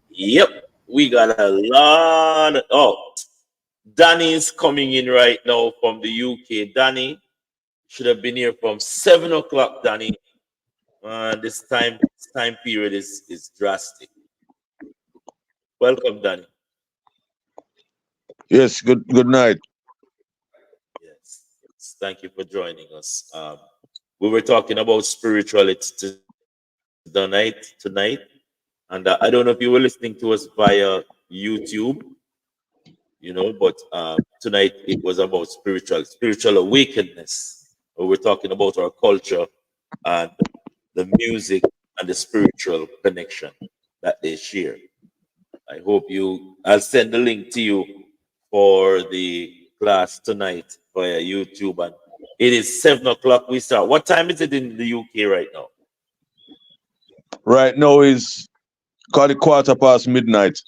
Yep, we got a lot. Danny is coming in right now from the UK. Danny should have been here from 7 o'clock. Danny, this time period is drastic. Welcome, Danny. Yes, good night. Yes, thank you for joining us. We were talking about spirituality tonight, and I don't know if you were listening to us via YouTube, but tonight it was about spiritual awakeness. We're talking about our culture and the music and the spiritual connection that they share. I hope I'll send the link to you for the class tonight via YouTube. And it is 7 o'clock we start. What time is it in the UK right now? Right now is call it midnight.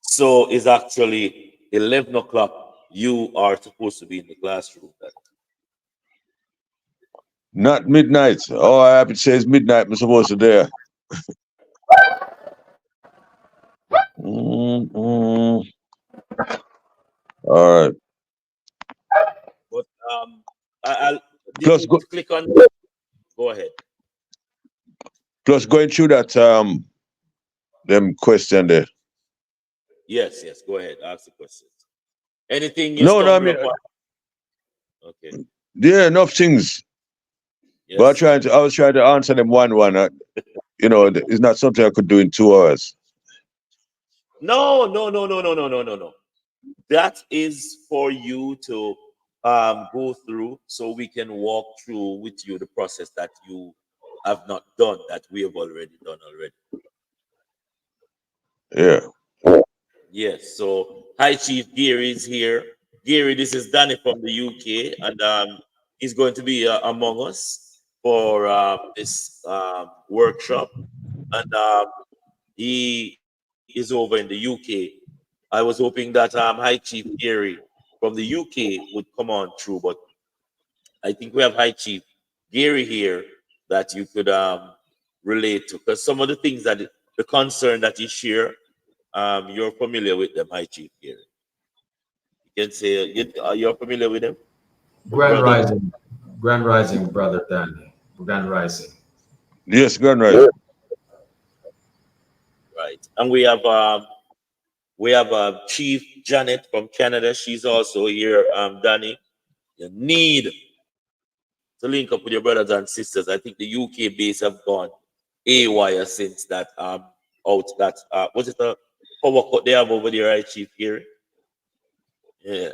So it's actually 11 o'clock. You are supposed to be in the classroom. Not midnight. Oh, I have to say it's midnight. I'm supposed to there. All right. But I'll plus click on. Go ahead. Plus going through that them question there. Yes. Go ahead. Ask the questions. Anything you No, I mean, okay. There are enough things. Yes. But I was trying to answer them one. It's not something I could do in 2 hours. No. That is for you to go through, so we can walk through with you the process that you have not done, that we have already done already. Yeah. Yes. So, hi, Chief Gary is here. Gary, this is Danny from the UK, and he's going to be among us for this workshop, and he is over in the UK. I was hoping that High Chief Gary from the UK would come on through, but I think we have High Chief Gary here that you could relate to, because some of the things the concern that you share, you're familiar with them, High Chief Gary. You can say you're familiar with them. Grand Rising, brother Danny. Grand Rising. Yes, Grand Rising. Right, and we have Chief Janet from Canada. She's also here. Danny, you need to link up with your brothers and sisters. I think the UK base have gone AWire since that was it a power cut they have over there, right, Chief Gary? Yeah.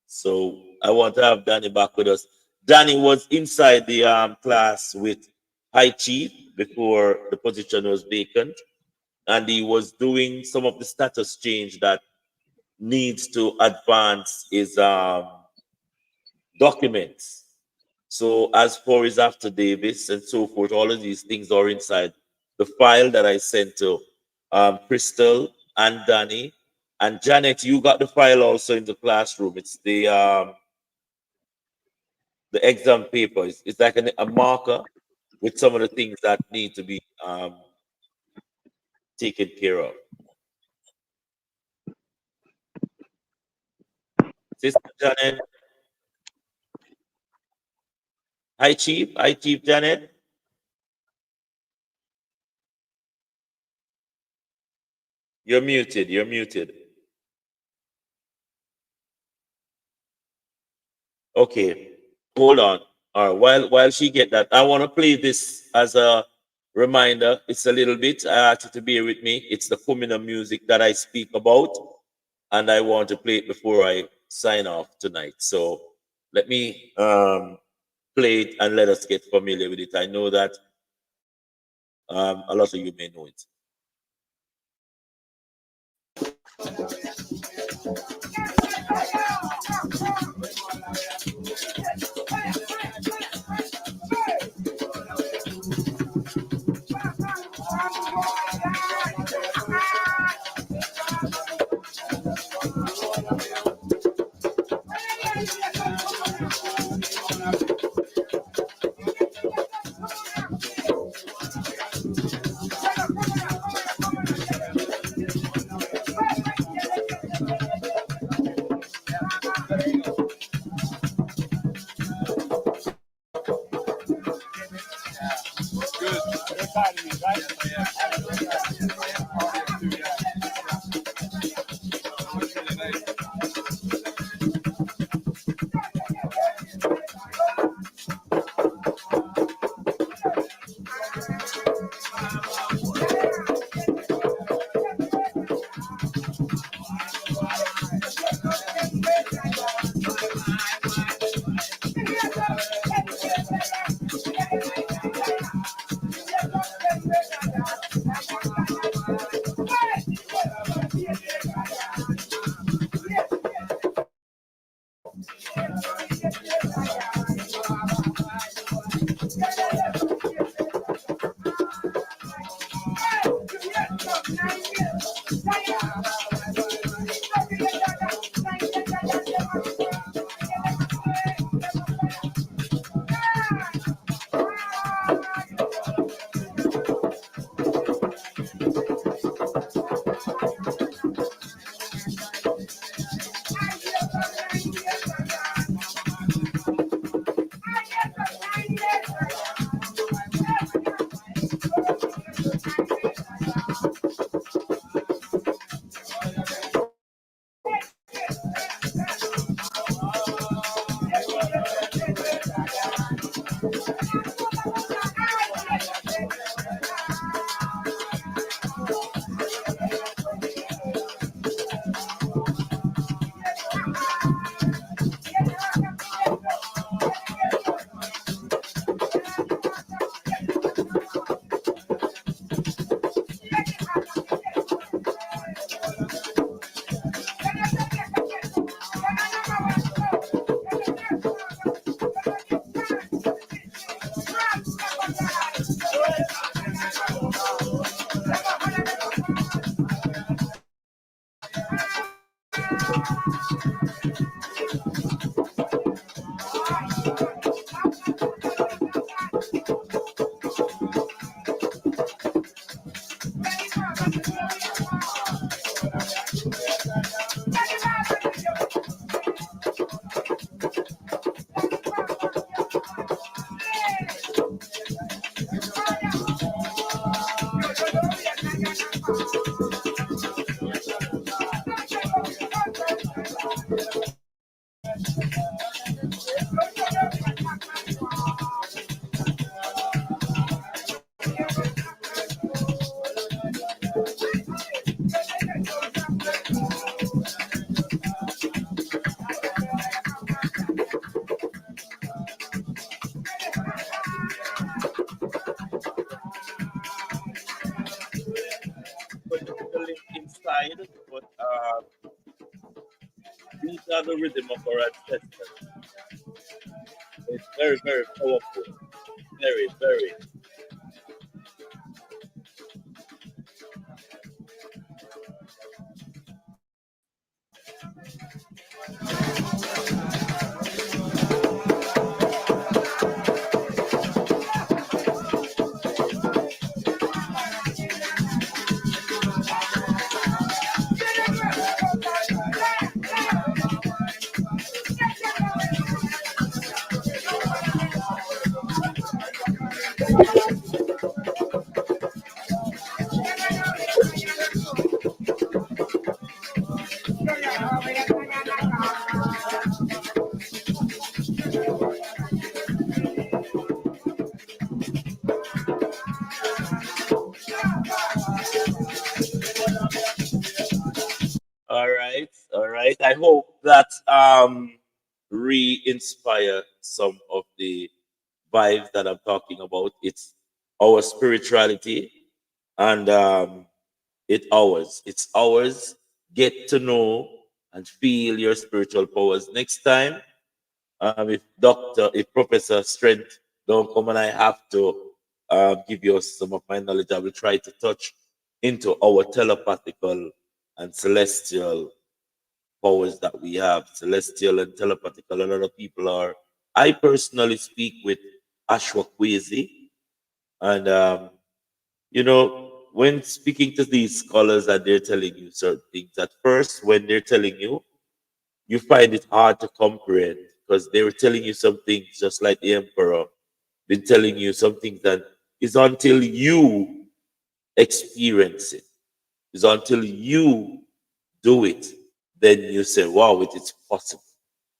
So I want to have Danny back with us. Danny was inside the class with High Chief before the position was vacant, and he was doing some of the status change that needs to advance his documents. So as for his after Davis and so forth, all of these things are inside the file that I sent to Crystal and Danny. And Janet, you got the file also in the classroom. It's the exam paper. It's like a marker with some of the things that need to be taken care of. Sister Janet. Hi, Chief Janet. You're muted. Okay, hold on. All right, while she get that, I want to play this as a reminder. It's a little bit. I ask you to bear with me. It's the Kumina music that I speak about, and I want to play it before I sign off tonight. So let me play it and let us get familiar with it. I know that a lot of you may know it. Inside, but these are the rhythm of our ancestors. It's very, very powerful. Very, very. All right, all right. I hope that re-inspire some of the vibes that I'm talking about. It's our spirituality, and it's ours. Get to know and feel your spiritual powers. Next time, if Professor Strength don't come and I have to give you some of my knowledge, I will try to touch into our telepathical and celestial powers that we have, celestial and telepathical. A lot of people are. I personally speak with Ashwakwezi, and you know, when speaking to these scholars and they're telling you certain things, at first, when they're telling you, you find it hard to comprehend because they were telling you some things just like the emperor been telling you some things that is until you experience it, is until you do it, then you say, wow, it is possible.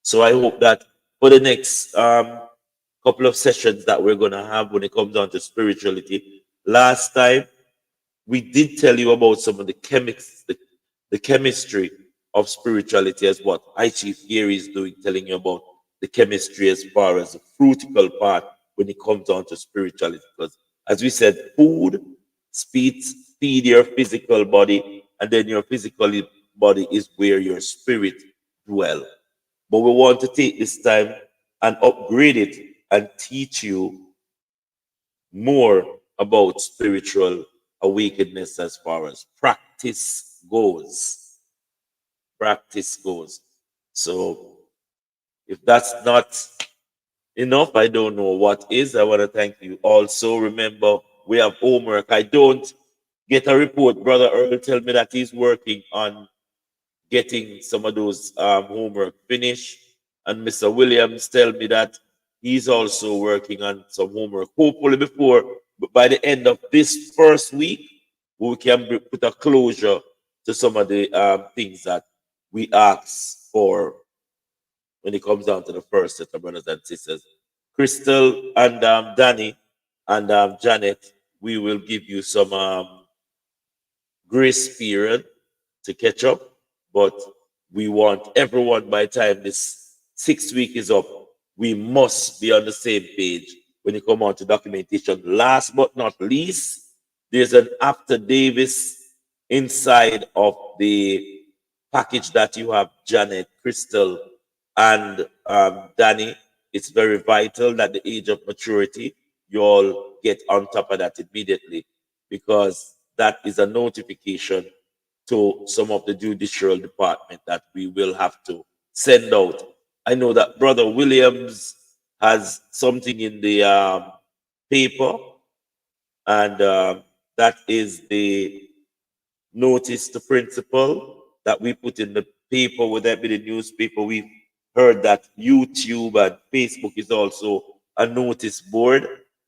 So I hope that for the next couple of sessions that we're going to have when it comes down to spirituality, last time we did tell you about some of the the chemistry of spirituality, as what I Chief Gary is doing, telling you about the chemistry as far as the fruitical part when it comes down to spirituality. Because as we said, food feed your physical body, and then your physical body is where your spirit dwell. But we want to take this time and upgrade it and teach you more about spiritual awakeness as far as practice goes. Practice goes. So if that's not enough, I don't know what is. I want to thank you. Also, remember, we have homework. I don't get a report. Brother Earl tell me that he's working on getting some of those homework finished. And Mr. Williams tell me that he's also working on some homework. Hopefully but by the end of this first week, we can put a closure to some of the things that we ask for when it comes down to the first set of brothers and sisters. Crystal and Danny and Janet, we will give you some grace period to catch up, but we want everyone by the time this 6 week is up, we must be on the same page when you come on to documentation. Last but not least, there's an after Davis inside of the package that you have, Janet, Crystal, and Danny. It's very vital that the age of maturity, you all get on top of that immediately, because that is a notification to some of the judicial department that we will have to send out. I know that Brother Williams has something in the paper, and that is the notice to principal that we put in the paper. Would that be the newspaper? We've heard that YouTube and Facebook is also a notice board.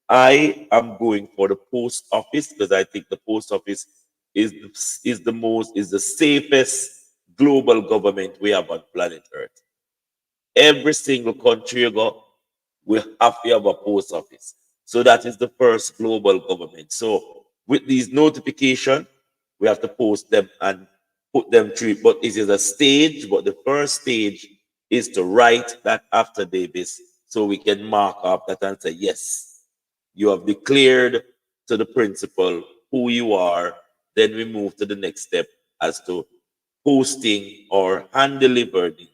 I am going for the post office because I think the post office is the safest global government we have on planet Earth. Every single country you go, we have to have a post office. So that is the first global government. So with these notifications, we have to post them and put them through. But this is a stage, but the first stage is to write that after Davis so we can mark up that and say, yes, you have declared to the principal who you are. Then we move to the next step as to posting or hand delivering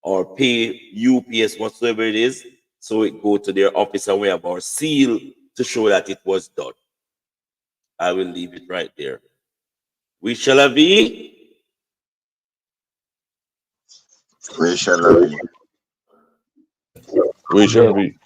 or pay UPS, whatsoever it is. So it go to their office and we have our seal to show that it was done. I will leave it right there. We shall have We shall have it. We shall be.